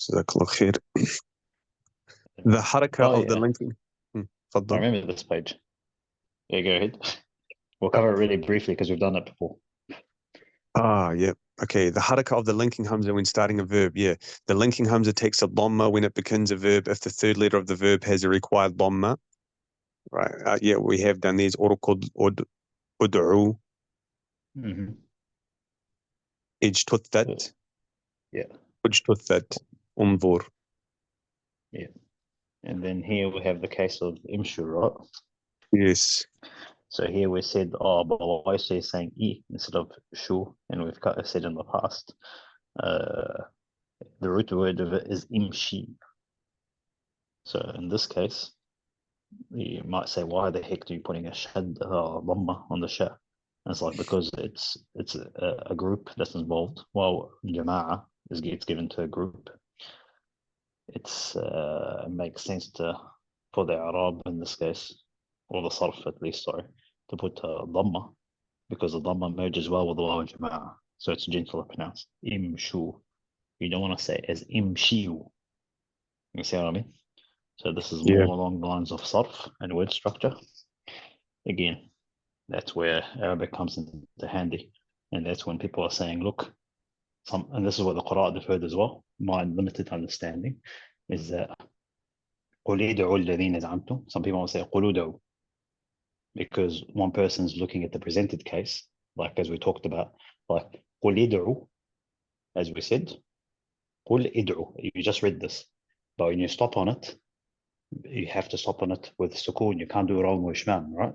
Jazakallah khair. The haraka of the linking. I remember this page. Yeah, go ahead. We'll cover it really briefly because we've done it before. Yeah. Okay, the haraka of the linking Hamza when starting a verb. Yeah, the linking Hamza takes a dhamma when it begins a verb if the third letter of the verb has a required dhamma. Right. Yeah, we have done these. Urkud, ud'u. Ijtuthat. Yeah. Ujtuthat. Unzur. Yeah. And then here we have the case of imshu, right? Yes. So here we said, but why is he saying e instead of shu? And we've said in the past, the root word of it is imshi. So in this case, you might say, why the heck are you putting a shad dhamma on the sha? And it's like because it's a group that's involved. Well, jama'ah gets given to a group. It makes sense for the Arab in this case, or the Sarf at least, sorry, to put dhamma, because the dhamma merges well with the waw and jama'ah, so it's gentler pronounced. Imshu. You don't want to say it as imshiu. You see what I mean? So this is more along the lines of sarf and word structure. Again, that's where Arabic comes into handy. And that's when people are saying, look, and this is what the Qur'an have heard as well, my limited understanding, is that some people will say قُلُوا, because one person's looking at the presented case, like as we talked about, like قُلْ as we said, قُلْ إِدْعُوا. You just read this. But when you stop on it, you have to stop on it with sukoon. You can't do it wrong with shmam, right?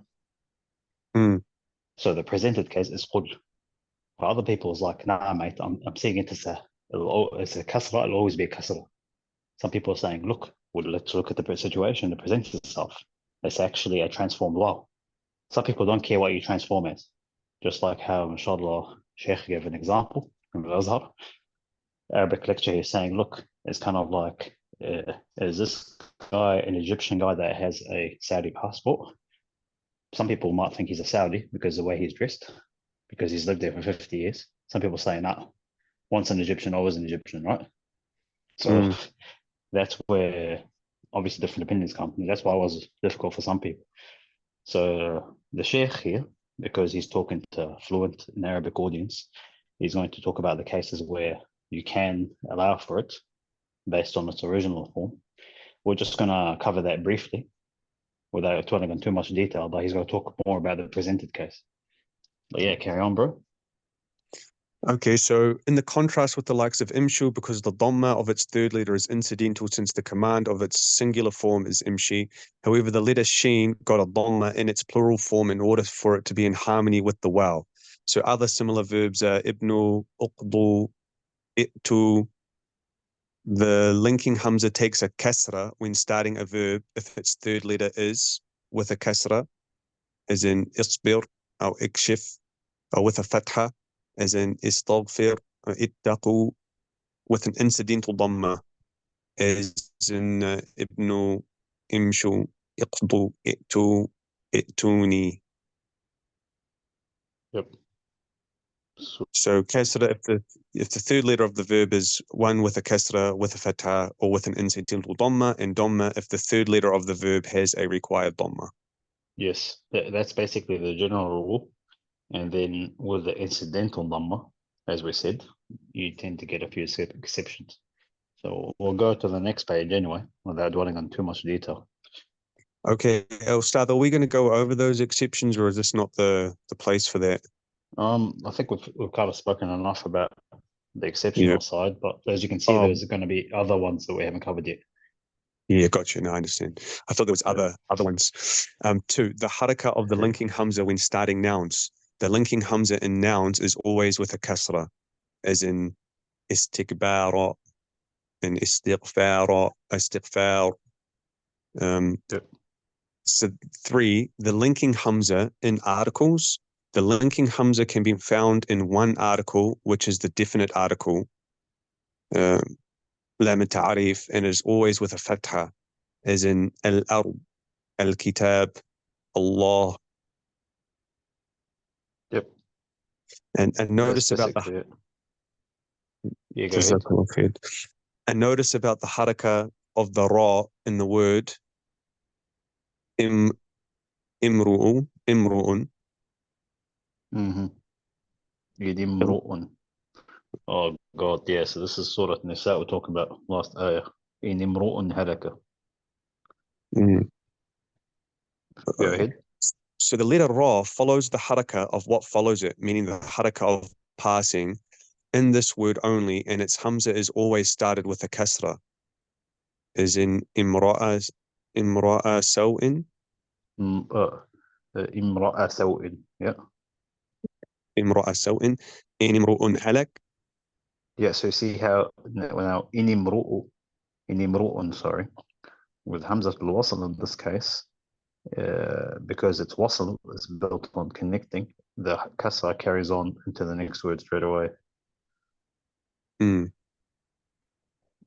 So the presented case is qul. For other people, it's like, nah, mate, I'm seeing it as a kasra, it'll always be a kasra. Some people are saying, look, well, let's look at the situation that presents itself. It's actually a transformed waw. Some people don't care what you transform as. Just like how, inshallah, Sheikh gave an example from Al-Azhar. Arabic lecture, he's saying, look, it's kind of like, is this guy an Egyptian guy that has a Saudi passport? Some people might think he's a Saudi because of the way he's dressed, because he's lived there for 50 years. Some people say, nah, once an Egyptian, always an Egyptian, right? So that's where obviously different opinions come from. That's why it was difficult for some people. So the Sheikh here, because he's talking to a fluent in Arabic audience, he's going to talk about the cases where you can allow for it based on its original form. We're just going to cover that briefly without dwelling on too much detail, but he's going to talk more about the presented case. But yeah, carry on, bro. Okay, so in the contrast with the likes of imshu, because the dhamma of its third letter is incidental since the command of its singular form is imshi. However, the letter sheen got a dhamma in its plural form in order for it to be in harmony with the waw. So other similar verbs are ibnu, uqdu, itu. The linking hamza takes a kasra when starting a verb if its third letter is with a kasra, as in isbir or ikshif, or with a fatha, as in istaghfir, ittaqu, with an incidental dhamma, as in ibnu, imshu, iqdu, itu, ituni. Yep. So kasra, if the third letter of the verb is one with a kasra, with a fatha, or with an incidental dhamma, and dhamma if the third letter of the verb has a required dhamma. Yes, that's basically the general rule. And then with the incidental dhamma, as we said, you tend to get a few exceptions. So we'll go to the next page anyway, without dwelling on too much detail. Okay, Ustad, are we going to go over those exceptions, or is this not the place for that? I think we've kind of spoken enough about the Yeah. exceptional side, but as you can see, Oh, there's going to be other ones that we haven't covered yet. yeah, gotcha. No, I understand. I thought there was Yeah. other ones. Two, the haraka of the linking hamza when starting nouns. The linking hamza in nouns is always with a kasra, as in istikbara and istighfar. Um, Yep. so three, the linking hamza in articles. The linking hamza can be found in one article, which is the definite article, lam ta'arif, and is always with a fatha, as in al-ard, al-kitab, Allah. Yep. And That's notice about the basically it. Yeah, go ahead. Jazakallah khair. And notice about the haraka of the ra in the word im imru'un. Mm-hmm. Yidimru'un. Oh God, yeah. So this is Surah Nisa we're talking about last ayah. Inimru'un halaka. Mm. Go ahead. So the letter ra follows the haraka of what follows it, meaning the haraka of passing in this word only, and its hamza is always started with a kasra, as in imra'a sawin, Mm, Imra'a sawin. Yeah. imra'a sawin, and imru'un halak. Yeah. So you see how now inimru'un, sorry, with Hamza al-Wasl in this case, because it's wasl, it's built on connecting, the kasra carries on into the next word straight away. Mm.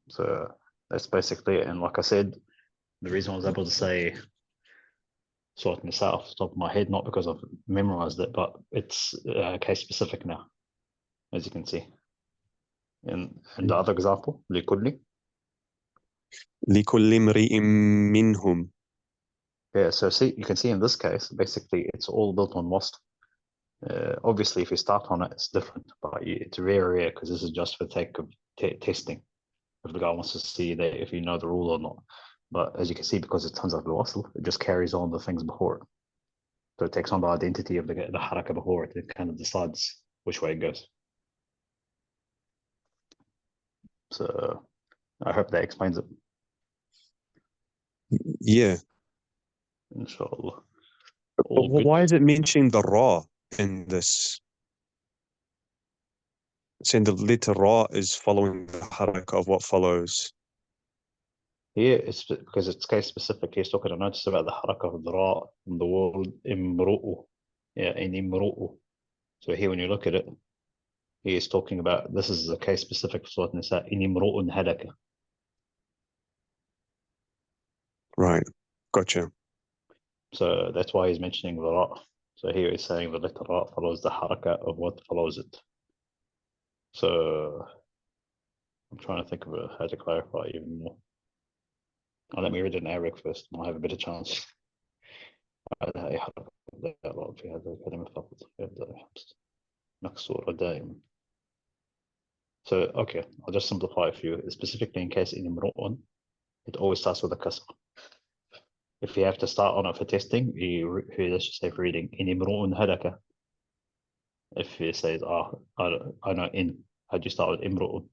So that's basically it. And like I said, the reason I was able to say Surah Nisa off the top of my head, not because I've memorized it, but it's case specific now, as you can see. And the other example, لكل. لكل امرئ منهم. Yeah, so see, you can see in this case, basically, it's all built on wasl. Obviously, if you start on it, it's different, but it's very rare because this is just for the sake of testing. If the guy wants to see that if you know the rule or not. But as you can see, because it's Hamza al-Wasl, it just carries on the things before it. So it takes on the identity of the haraka before it. It kind of decides which way it goes. So I hope that explains it. Yeah. Inshallah. But All good. why is it mentioning the ra in this? Saying the letter ra is following the haraka of what follows. Here it's because it's case specific. He's talking to notice about the haraka of the ra in the word imru'u. Yeah, in imru'u. So here when you look at it, he is talking about this is a case specific for Surah Nisa, in imru'un halaka. Right. Gotcha. So that's why he's mentioning the ra. So here he's saying the letter ra follows the haraka of what follows it. So I'm trying to think of how to clarify even more. Let me read it in Arabic first. I'll have a better chance. في هذا الكلمة فقط يبدأ بحبس مكسورة دائما. So, okay, I'll just simplify for you. Specifically in case in imru'un, it always starts with a kasra. If you have to start on it for testing, let's just say for reading, in imru'un halaka. If you say, I know in, how do you start with imru'un?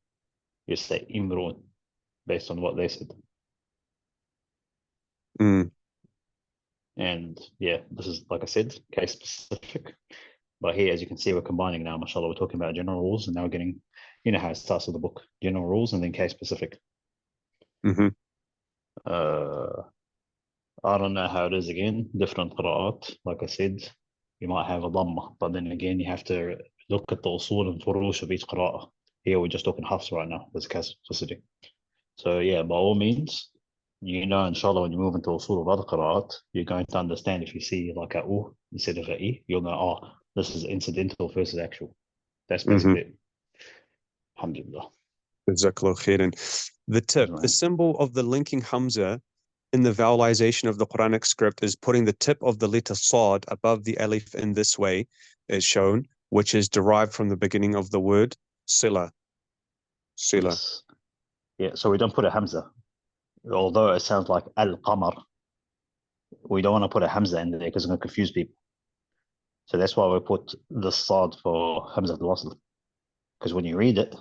You say imru'un, based on what they said. Mm. And yeah, this is, like I said, case specific. But here, as you can see, we're combining now, mashallah, we're talking about general rules, and now we're getting, you know how it starts with the book, general rules and then case specific. Mm-hmm. I don't know how it is again, different qira'at. Like I said, you might have a dhamma, but then again, you have to look at the usul and furush of each qira'ah. Here, we're just talking hafs right now, as a case specific. So yeah, by all means, you know, inshallah, when you move into usul of other qira'at, you're going to understand if you see like a u instead of a e, you'll know, oh, this is incidental versus actual. That's Mm-hmm. basically it. Alhamdulillah. Jazakallah khairan. The tip, the symbol of the linking hamza in the vowelization of the Quranic script is putting the tip of the letter sad above the alif in this way, as shown, which is derived from the beginning of the word sila. Sila. Yes. Yeah, so we don't put a hamza. Although it sounds like al-qamar, we don't want to put a Hamza in there because it's going to confuse people. So that's why we put the Sad for Hamza al-Wasl. Because when you read it,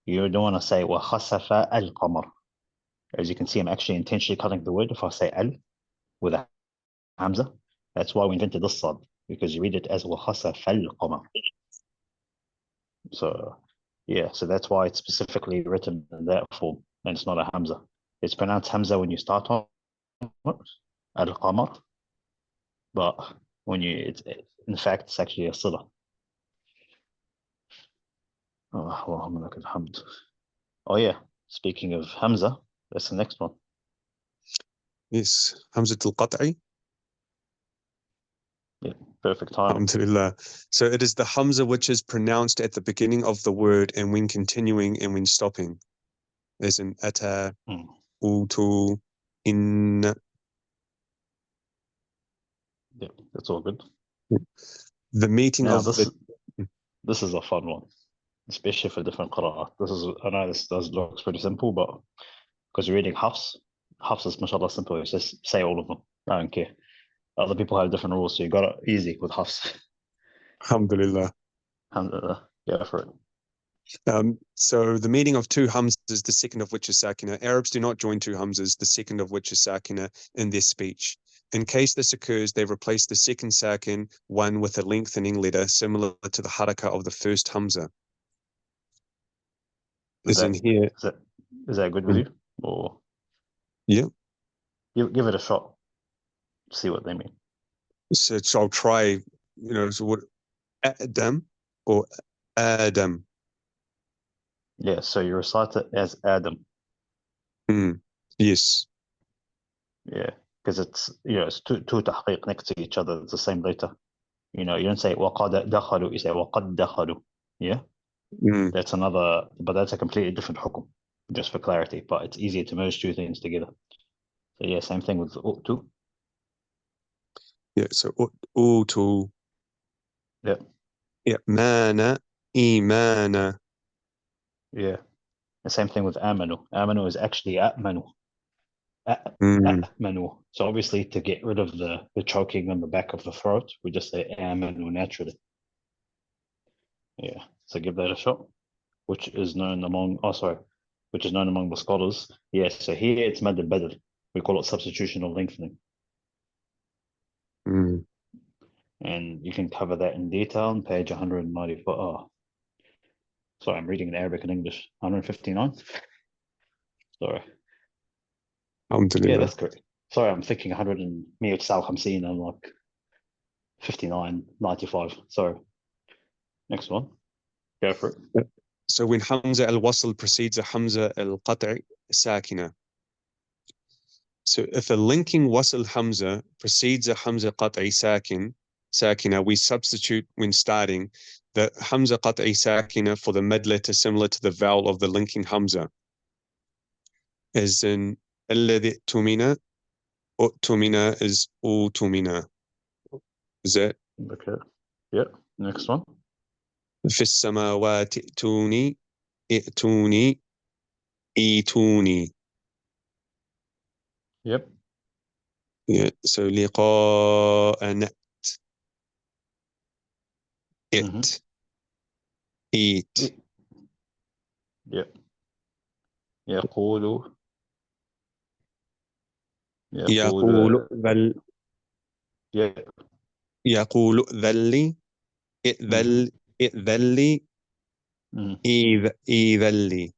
you don't want to say وَخَسَفَ الْقَمَرِ. As you can see, I'm actually intentionally cutting the word if I say al with a Hamza. That's why we invented the Sad, because you read it as وَخَسَفَ الْقَمَرِ. So yeah, so that's why it's specifically written in that form, and it's not a Hamza. It's pronounced Hamza when you start on it, al-Qamar, but when in fact, it's actually a Sila. Oh, Allahumma lakal hamd. Oh yeah, speaking of Hamza, that's the next one. Yes, Hamza al-Qat'i. Yeah, perfect time. Alhamdulillah. So it is the Hamza which is pronounced at the beginning of the word and when continuing and when stopping. As in ata, utu, in. Yeah, that's all good. The meeting Now of the. this is a fun one, especially for different qira'at. I know this looks pretty simple, but because you're reading Hafs is mashallah simple. It's just say all of them. I don't care. Other people have different rules, so you got it easy with Hafs. Alhamdulillah. Alhamdulillah. Yeah, for it. So the meaning of two Hamzas, the second of which is Sakina. Arabs do not join two Hamzas, the second of which is Sakina, in their speech. In case this occurs, they replace the second Sakin one with a lengthening letter similar to the haraka of the first Hamza. Is that good with you? Or yeah. Give it a shot. See what they mean. So I'll try, so what Adam or Adam? Yeah, so you recite it as Adam. Yes. Yeah, because it's two tahqiq next to each other. It's the same letter. You don't say وَقَدْ دَخَلُوا, you say وَقَدْ دَخَلُوا. Yeah? That's a completely different hukum, just for clarity. But it's easier to merge two things together. So yeah, same thing with u'tu. Yeah, so utu. Yeah. Yeah, mana, imana. Yeah. The same thing with amanu. Amanu is actually atmanu. Atmanu. So obviously to get rid of the choking on the back of the throat, we just say amanu naturally. Yeah. So give that a shot, which is known among the scholars. Yeah, so here it's mad al-badal. We call it substitutional lengthening. And you can cover that in detail on page 194. Oh, sorry, I'm reading in Arabic and English. 159. Sorry. Yeah, that's correct. Sorry, I'm thinking 100 and I'm like 59, 95. Sorry. Next one. Go for it. So when Hamza al-Wasl precedes a Hamza al-Qat'i, Sakina. So if a linking Wasl Hamza precedes a Hamza Qat'i Sakina, we substitute when starting the Hamza Qat'i Sakina for the mid letter similar to the vowel of the linking Hamza. As in alladhi tumina, tumina is tumina. Is that? Okay. Yep. Next one. في السماوات ائتوني ائتوني ايتوني. Yep. Yeah, so لقاء نأت it eat. Yep. يقول يقول ذل Yep. يقول ذلي ائذل ائذلي إيذلي.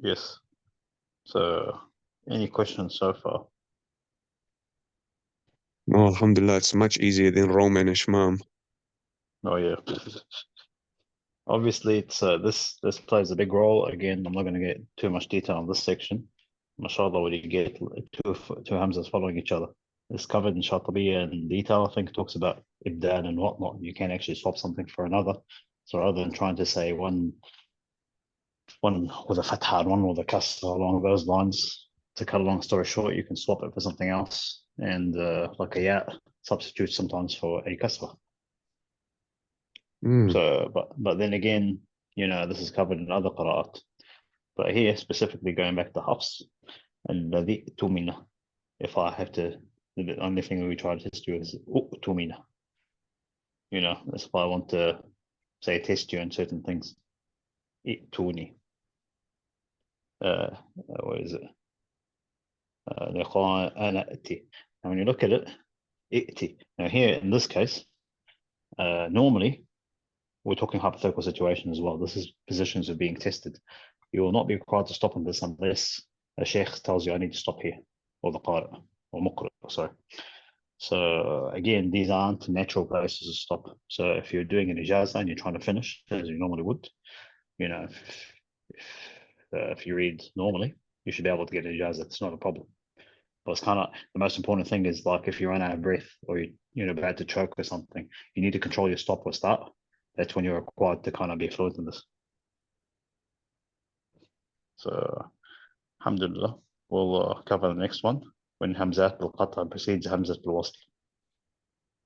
Yes. So, any questions so far? Oh, alhamdulillah, it's much easier than Roman Ishmam. Oh yeah. Obviously, it's this plays a big role. Again, I'm not going to get too much detail on this section. Mashallah, when you get two Hamzas following each other, it's covered in Shatibiya in detail. I think it talks about ibdal and whatnot. You can actually swap something for another. So rather than trying to say one with a fatha and one with a kasra along those lines, to cut a long story short, you can swap it for something else, and like a ya substitute sometimes for a kasra. So, but then again, this is covered in other qira'at. But here, specifically going back to Hafs, الذي tumina. if I have to, the only thing we try to test you is tumina. That's if I want to say test you in certain things. Tuni. What is it? Now, when you look at it, ائتي. Now here in this case, normally we're talking hypothetical situation as well. This is positions of being tested. You will not be required to stop on this unless a sheikh tells you I need to stop here, or the qari, or muqri, sorry. So again, these aren't natural places to stop. So if you're doing an ijaza and you're trying to finish as you normally would, if you read normally, you should be able to get an ijaza. It's not a problem. But it's kind of the most important thing is like if you run out of breath or you're about to choke or something, you need to control your stop or start. That's when you're required to kind of be fluent in this. So, alhamdulillah, we'll cover the next one when Hamzat al-Qat'a precedes Hamzat al-Wasl.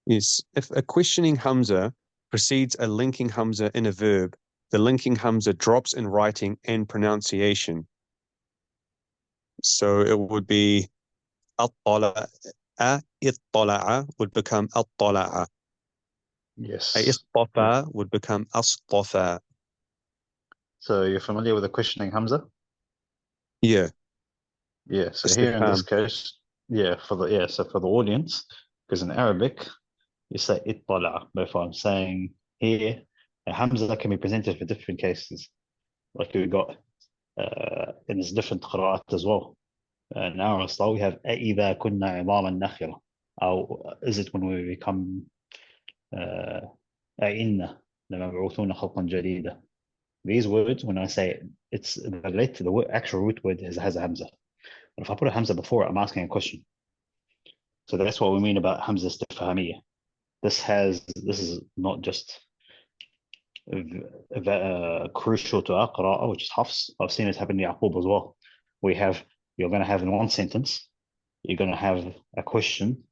Yes, if a questioning Hamza precedes a linking Hamza in a verb, the linking Hamza drops in writing and pronunciation. So it would be اطلع اطلع would become اطلع. Yes. اصطفى would become اصطفى. So you're familiar with the questioning Hamza? Yeah. Yeah. So here in this case, so for the audience, because in Arabic you say ittala, but if I'm saying here, Hamza can be presented for different cases. Like we got in this different qira'at as well. In our style, we have أَإِذَا كُنَّا عِظَامًا نَخِرَةً, or is it when we become أَإِنَّا لَمَبْعُوثُونَ خَلْقًا جَدِيدًا. These words, when I say it's related to the actual root word, has a Hamza. But if I put a Hamza before it, I'm asking a question. So that's what we mean about Hamza istifhamiyya. This is not just crucial to our qira'ah, which is Hafs. I've seen it happen in Yaqub as well. You're going to have in one sentence, you're going to have a question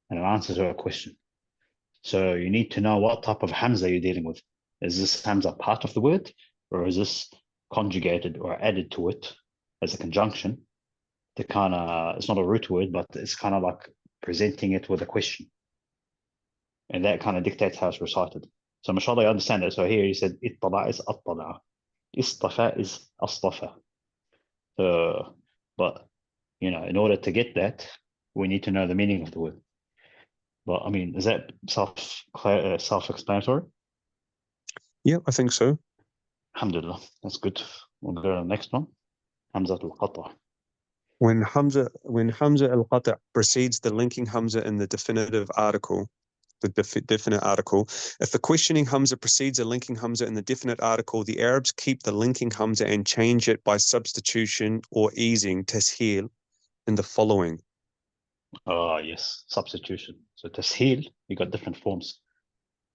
and an answer to a question. So you need to know what type of Hamza you're dealing with. Is this Hamza part of the word, or is this conjugated or added to it as a conjunction to it's not a root word, but it's kind of like presenting it with a question. And that kind of dictates how it's recited. So mashallah, you understand it. So here he said, ittala is attala. Istafa is astafa. So, but, in order to get that, we need to know the meaning of the word. But I mean, is that self-explanatory? Yeah, I think so. Alhamdulillah, that's good. We'll go to the next one. Hamza al-Qat'a. When Hamza al-Qat'a precedes the linking Hamza in the definitive article, definite article, if the questioning Hamza precedes a linking Hamza in the definite article, the Arabs keep the linking Hamza and change it by substitution or easing, tasheel, in the following. Yes, substitution. So tasheel, you got different forms.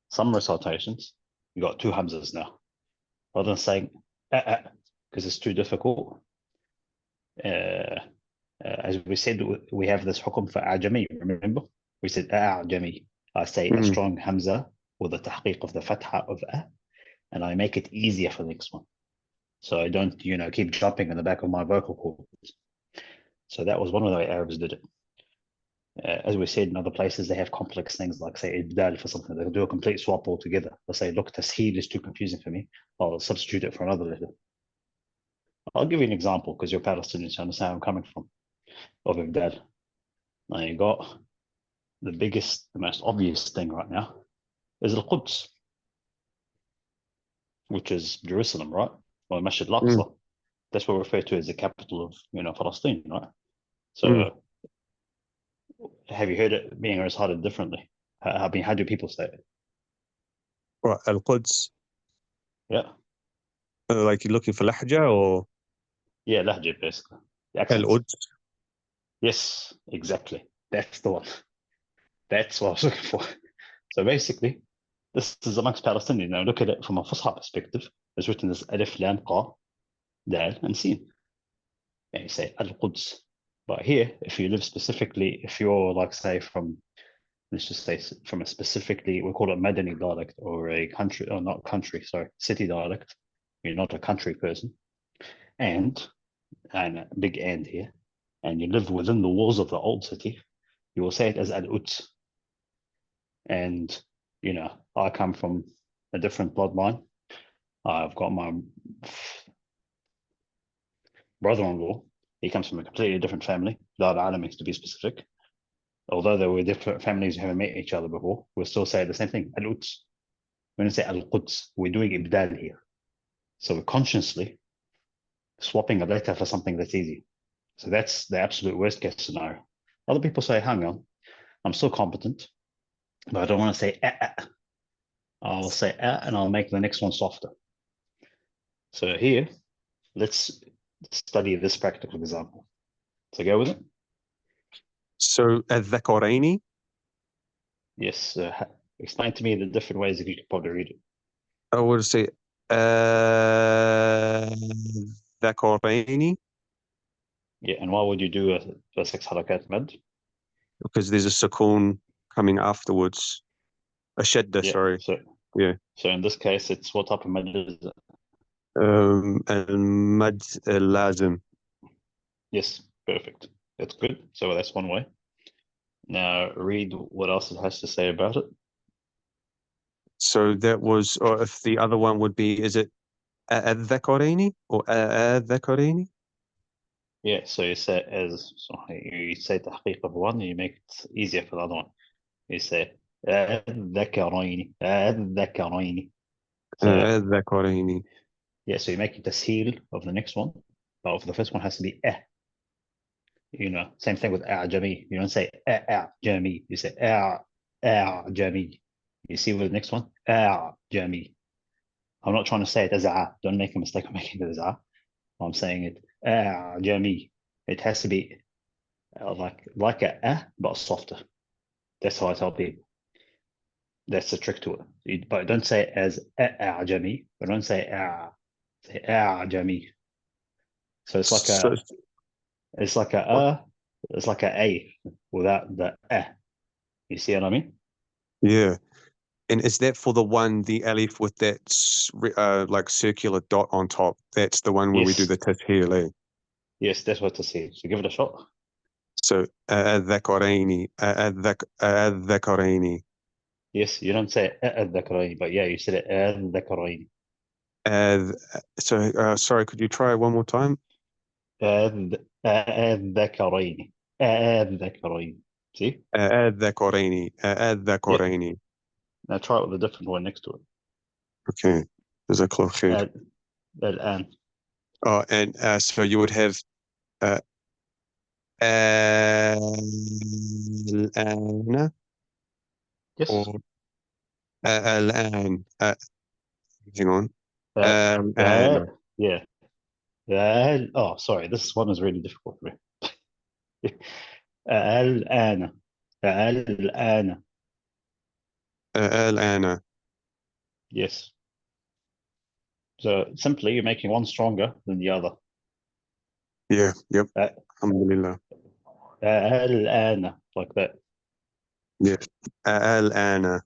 Some recitations, you got two Hamzas now. Rather than saying because it's too difficult, as we said, we have this hukum for ajami, remember? We said ajami. I say a strong Hamza with the tahqiq of the fatha of and I make it easier for the next one. So I don't, keep jumping in the back of my vocal cords. So that was one of the way Arabs did it. As we said, in other places, they have complex things like, say, ibdal for something. They'll do a complete swap altogether. They'll say, look, tasheel is too confusing for me. I'll substitute it for another letter. I'll give you an example because you're Palestinian, so you understand where I'm coming from, of ibdal. Now you got the most obvious thing right now is Al-Quds, which is Jerusalem, right? Or Masjid al-Aqsa. That's what we refer to as the capital of, Palestine, right? So have you heard it being recited differently? How do people say it? Right, Al-Quds. Yeah. Like you're looking for lahja or? Yeah, lahja, basically. Al-Quds. Yes, exactly. That's the one. That's what I was looking for. So basically, this is amongst Palestinians. Now look at it from a Fusha perspective. It's written as Alif, Lam, Qa, Dal, and Sin. And you say Al-Quds. But here, if you live specifically, if you're like, say, let's just say from a specifically, we call it Madani dialect or a country, or not country, sorry, city dialect. You're not a country person. And a big and here. and you live within the walls of the old city, you will say it as Al-Quds. And, I come from a different bloodline. I've got my brother-in-law. He comes from a completely different family, Dar Alamis to be specific. Although there were different families who haven't met each other before, we'll still say the same thing, Al-Quds. When we say Al-Quds, we're doing Ibdal here. So we're consciously swapping a letter for something that's easy. So that's the absolute worst case scenario. Other people say, hang on, I'm still competent, but I don't want to say I'll say and I'll make the next one softer. So here, let's study this practical example. So go with it. So الذكرين. Yes. Explain to me the different ways if you could probably read it. I would say الذكرين. Yeah, and why would you do a 6 harakat mad? Because there's a sukoon coming afterwards. A shadda, Yeah, sorry. So in this case, it's what type of mad is it? المد اللازم. Yes, perfect. That's good. So that's one way. Now read what else it has to say about it. So that was, or if the other one would be, is it الذكرين or الذكرين? Yeah, so you say tahqiq of one, and you make it easier for the other one. You say الذكرين. So الذكرين. yeah, so you make the seal of the next one, but of the first one has to be same thing with a'jami. You don't say a'jami, you say a'jami. You see with the next one, a'jami. I'm not trying to say it as don't make a mistake of making it as I'm saying it a'jami. It has to be like a but softer. That's how I tell people. That's the trick to it. But don't say it as a'jami, but don't say say a'jami. So it's like So, it's like it's like a without the You see what I mean? yeah. And is that for the one, the alif with that like circular dot on top? That's the one where we do Yes. the tasheel, eh? Yes, that's what to say. So give it a shot. So الذكرين الذكرين. Yes, you don't say الذكرين, but yeah, you said it الذكرين. So sorry, could you try one more time? الذكرين. الذكرين. See? الذكرين Yeah. الذكرين. Now try it with a different one next to it. Okay. جزاك الله خير. الآن. Oh, and so you would have الآن Yes. or الآن. Hang on. yeah. الآن. Oh, sorry. This one is really difficult for me. الآن. الآن. الآن. Yes. So simply, you're making one stronger than the other. Yeah, yep. Alhamdulillah. الآن, like that. Yeah. الآن.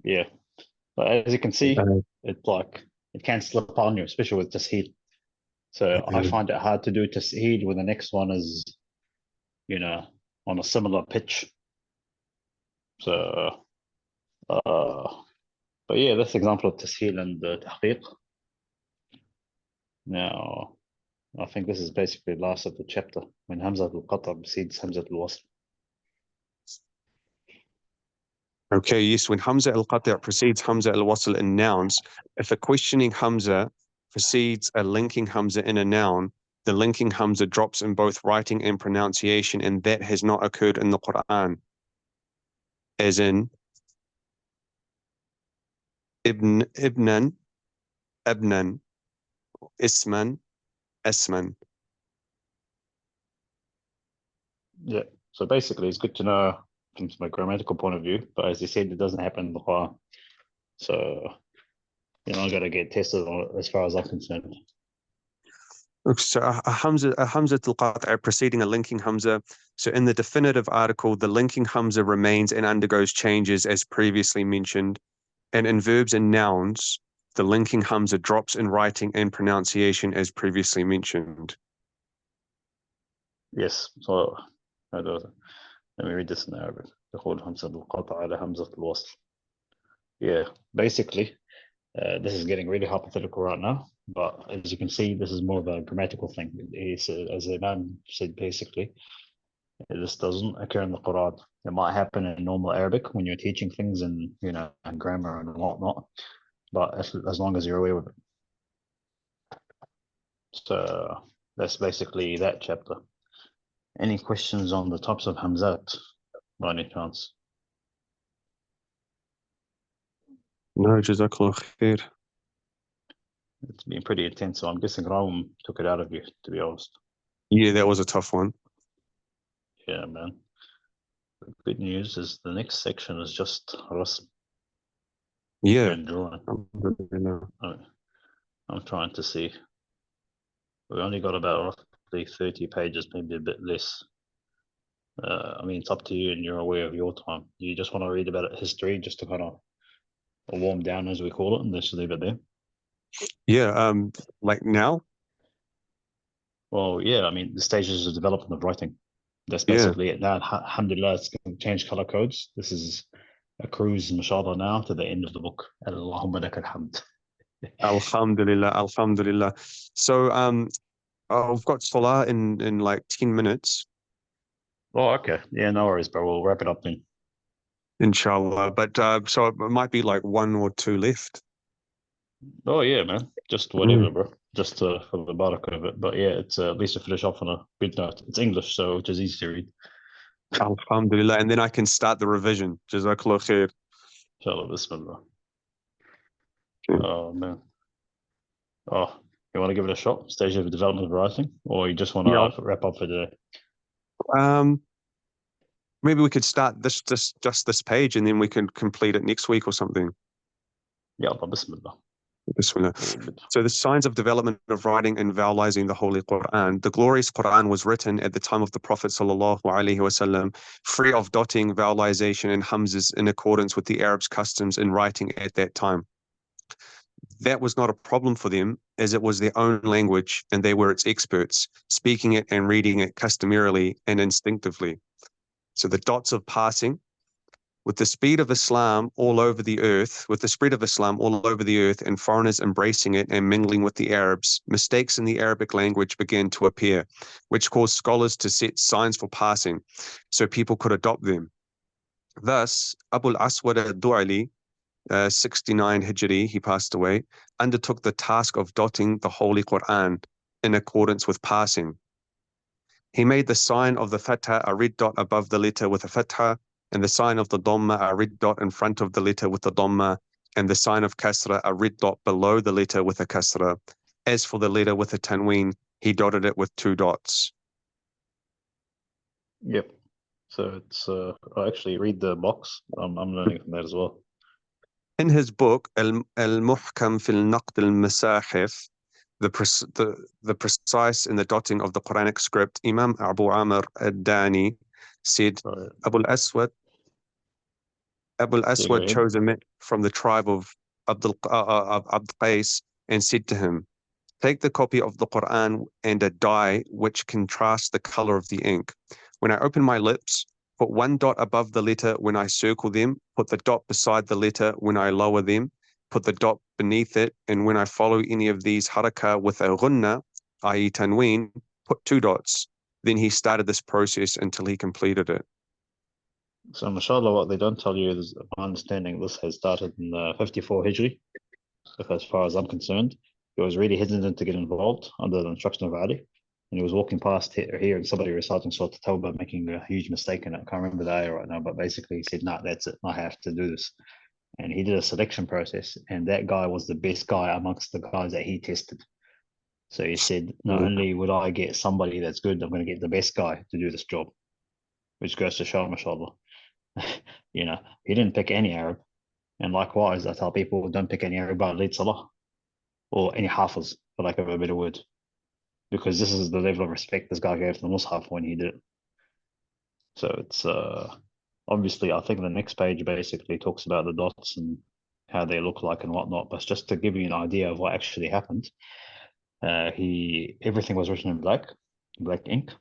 Yeah. But as you can see, it's like it can slip on you, especially with tasheed. So I find it hard to do tasheed when the next one is, on a similar pitch. So, but yeah, that's example of tasheed and tahqiq. Now, I think this is basically the last of the chapter when Hamza al-Qata precedes Hamza al-Wasl. Okay, yes, when Hamza al-Qati' precedes Hamza al-Wasl in nouns, if a questioning Hamza precedes a linking Hamza in a noun, the linking Hamza drops in both writing and pronunciation, and that has not occurred in the Quran. As in, ibnan, abnan, isman, asman. Yeah. So basically, it's good to know from a grammatical point of view, but as you said, it doesn't happen in the Quran. So, I got to get tested on it as far as I'm concerned. So a Hamza al-Qati' preceding a linking Hamza. So in the definitive article, the linking Hamza remains and undergoes changes as previously mentioned. And in verbs and nouns, the linking Hamza drops in writing and pronunciation as previously mentioned. Yes. So let me read this in Arabic. تقول همزة القطع على همزة الوصل. Yeah, basically, this is getting really hypothetical right now, but as you can see, this is more of a grammatical thing. It's, as Imam said, basically, this doesn't occur in the Quran. It might happen in normal Arabic when you're teaching things and and grammar and whatnot, but as long as you're aware of it. So that's basically that chapter. Any questions on the types of Hamzat by any chance? No, Jazakallah khair. It's been pretty intense, so I'm guessing Raum took it out of you, to be honest. Yeah, that was a tough one. Yeah, man. The good news is the next section is just Rasm Yeah. and drawing. I'm trying to see. We only got about roughly 30 pages, maybe a bit less. I mean, it's up to you and you're aware of your time. You just want to read about history just to kind of warm down, as we call it, and just leave it there. Yeah, like now? Well, yeah, I mean, the stages of development of writing. That's Yeah. basically it. Now, alhamdulillah, it's going to change color codes. This is a cruise, mashallah, now to the end of the book. Allahumma lakal hamd. Alhamdulillah, Alhamdulillah. So, I've got Salah in like 10 minutes, Oh, okay. Yeah, no worries, bro. We'll wrap it up then. inshallah. But so it might be like one or two left. Oh, yeah, man. Just whatever, bro. Just for the barakah of it. But yeah, it's at least to finish off on a good note. It's English, so which is easy to read. Alhamdulillah. And then I can start the revision. Jazakallah khair. Inshallah, bismillah. Okay. Oh, man. Oh, you want to give it a shot? Stage of development of writing? Or you just want Yeah. to wrap up for today? Maybe we could start just this page and then we can complete it next week or something. Yeah, bismillah. Bismillah. So the signs of development of writing and vowelizing the Holy Quran. The glorious Quran was written at the time of the Prophet sallallahu alaihi wasallam, free of dotting, vowelization, and hamzas in accordance with the Arabs' customs in writing at that time. That was not a problem for them, as it was their own language and they were its experts, speaking it and reading it customarily and instinctively. So the dots of passing, with the speed of Islam all over the earth, with the spread of Islam all over the earth and foreigners embracing it and mingling with the Arabs, mistakes in the Arabic language began to appear, which caused scholars to set signs for passing so people could adopt them. Thus, Abu al-Aswad al-Du'ali, 69 Hijri, he passed away, undertook the task of dotting the Holy Quran in accordance with passing. He made the sign of the fatha, a red dot above the letter with a fatha, and the sign of the dhamma, a red dot in front of the letter with the dhamma, and the sign of kasra, a red dot below the letter with a kasra. As for the letter with a tanween, he dotted it with 2 dots. Yep. So it's I actually read the box. I'm learning from that as well. In his book, Al-Muhkam fil Naqd al-Masahif, the precise in the dotting of the Quranic script, Imam Abu Amr al-Dani said, Right. Abu al-Aswad chose a man from the tribe of Abdul Qais and said to him, take the copy of the Quran and a dye which contrasts the color of the ink. When I open my lips, put 1 dot above the letter when I circle them, put the dot beside the letter when I lower them, put the dot beneath it, and when I follow any of these haraka with a ghunna, i.e. tanween, put 2 dots. Then he started this process until he completed it. So, mashallah, what they don't tell you is, my understanding, this has started in 54 Hijri. As far as I'm concerned, he was really hesitant to get involved under the instruction of Ali. And he was walking past here and somebody reciting Surah Tawbah, making a huge mistake in it. I can't remember the ayah right now, but basically he said, no, that's it. I have to do this. And he did a selection process, and that guy was the best guy amongst the guys that he tested. So he said, not only would I get somebody that's good, I'm going to get the best guy to do this job, which goes to show, mashallah. He didn't pick any Arab. And likewise, I tell people, don't pick any Arab but lead Salah or any Hafiz, for lack of a better word, because this is the level of respect this guy gave to the Mus'haf when he did it. So it's obviously, I think the next page basically talks about the dots and how they look like and whatnot. But just to give you an idea of what actually happened, everything was written in black ink,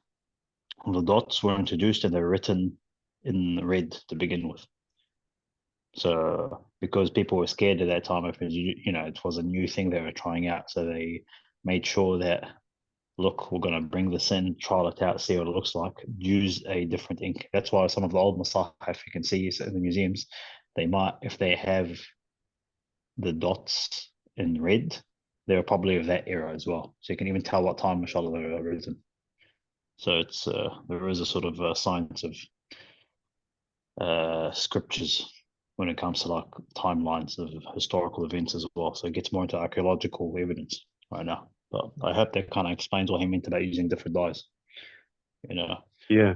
the dots were introduced and they're written in red to begin with. So because people were scared at that time, because it was a new thing they were trying out, so they made sure that, look, we're going to bring this in, trial it out, see what it looks like, use a different ink. That's why some of the old Masahif you can see in the museums, they might, if they have the dots in red, they were probably of that era as well. So you can even tell what time, mashallah, they were written. So it's there is a sort of science of scriptures when it comes to like timelines of historical events as well. So it gets more into archaeological evidence right now. But I hope that kind of explains what he meant about using different dyes. Yeah.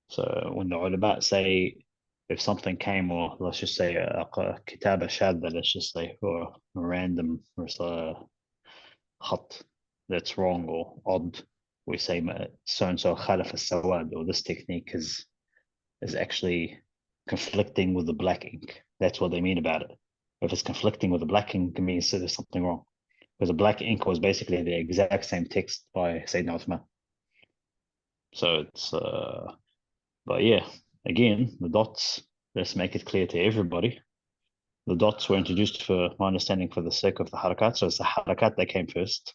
So when the ulama say if something came, or let's just say a kitab shadda, let's just say, or a random or khat that's wrong or odd, we say so and so khalaf al-sawad, or this technique is actually conflicting with the black ink. That's what they mean about it. If it's conflicting with the black ink, it means there's something wrong. Because the black ink was basically the exact same text by Sayyidina Uthman. So it's, but yeah, again, the dots, let's make it clear to everybody. The dots were introduced, for my understanding, for the sake of the harakat. So it's the harakat that came first,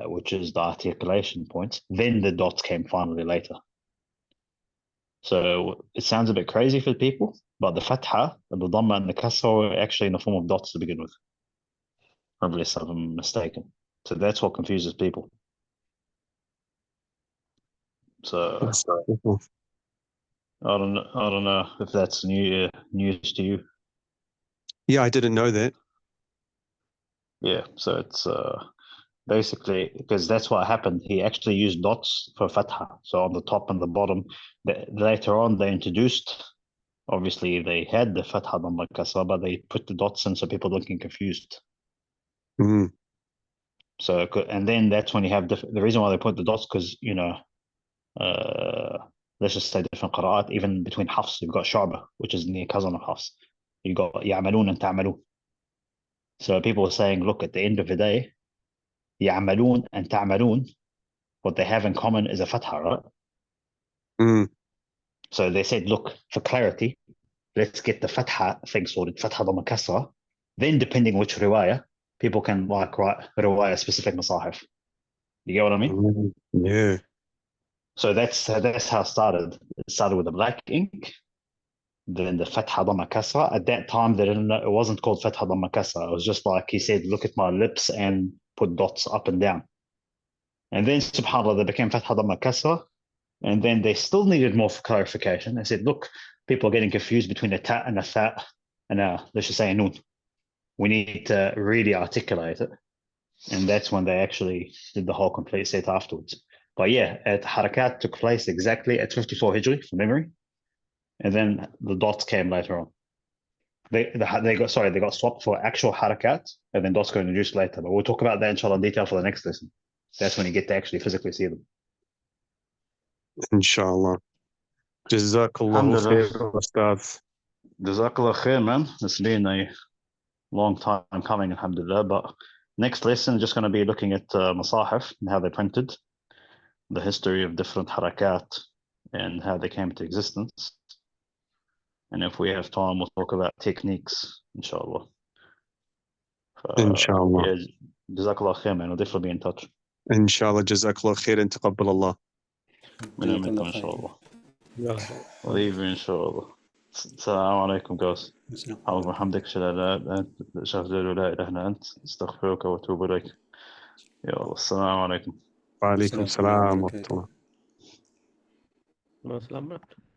which is the articulation points. Then the dots came finally later. So it sounds a bit crazy for people, but the fatha, the dhamma, and the kasra were actually in the form of dots to begin with, unless I'm mistaken. So that's what confuses people. So I don't know if that's news to you. Yeah, I didn't know that. Yeah, so it's basically because that's what happened. He actually used dots for fatha. So on the top and the bottom. Later on, they introduced. Obviously, they had the fatha dhamma kasra, but they put the dots in so people don't get confused. Mm. So, and then that's when you have the reason why they put the dots, because let's just say different qira'at, even between Hafs, you've got Shu'bah, which is near cousin of Hafs. You got Ya'malun and Ta'malun. So people are saying, look, at the end of the day, Ya'malun and Ta'malun, what they have in common is a fatha, right? Mm. So they said, look, for clarity, let's get the fatha thing sorted, fatha dhamma kasra. Then, depending which riwayah, people can like write riwayah specific masahif. You get what I mean? Yeah. So that's how it started. It started with the black ink, then the fatha dhamma kasra. At that time, they didn't know, it wasn't called fatha dhamma kasra. It was just like he said, look at my lips and put dots up and down. And then, subhanAllah, they became fatha dhamma kasra. And then they still needed more clarification. They said, look, people are getting confused between a ta and a tha and let's just say a noon. We need to really articulate it. And that's when they actually did the whole complete set afterwards. But yeah, at Harakat took place exactly at 54 Hijri from memory. And then the dots came later on. They got swapped for actual Harakat, and then dots got introduced later. But we'll talk about that inshallah in detail for the next lesson. That's when you get to actually physically see them. Inshallah. Jazakallahu Alhamdulillah. khair, Ustad. Jazakallah khair, man. It's been a long time coming, alhamdulillah. But next lesson, just going to be looking at Masahif and how they're printed, the history of different harakat and how they came into existence. And if we have time, we'll talk about techniques, inshallah. Inshallah. Yeah, Jazakallah khair, man. We'll definitely be in touch. Inshallah. Jazakallahu khair and taqabbal Allah. من منكم إن شاء الله. وذيب إن شاء الله. السلام عليكم guys. اللهم وبحمدك أشهد أن لا إله إلا أنت أستغفرك وأتوب إليك. يا الله السلام عليكم. وعليكم السلام ورحمة الله. ما سلامك.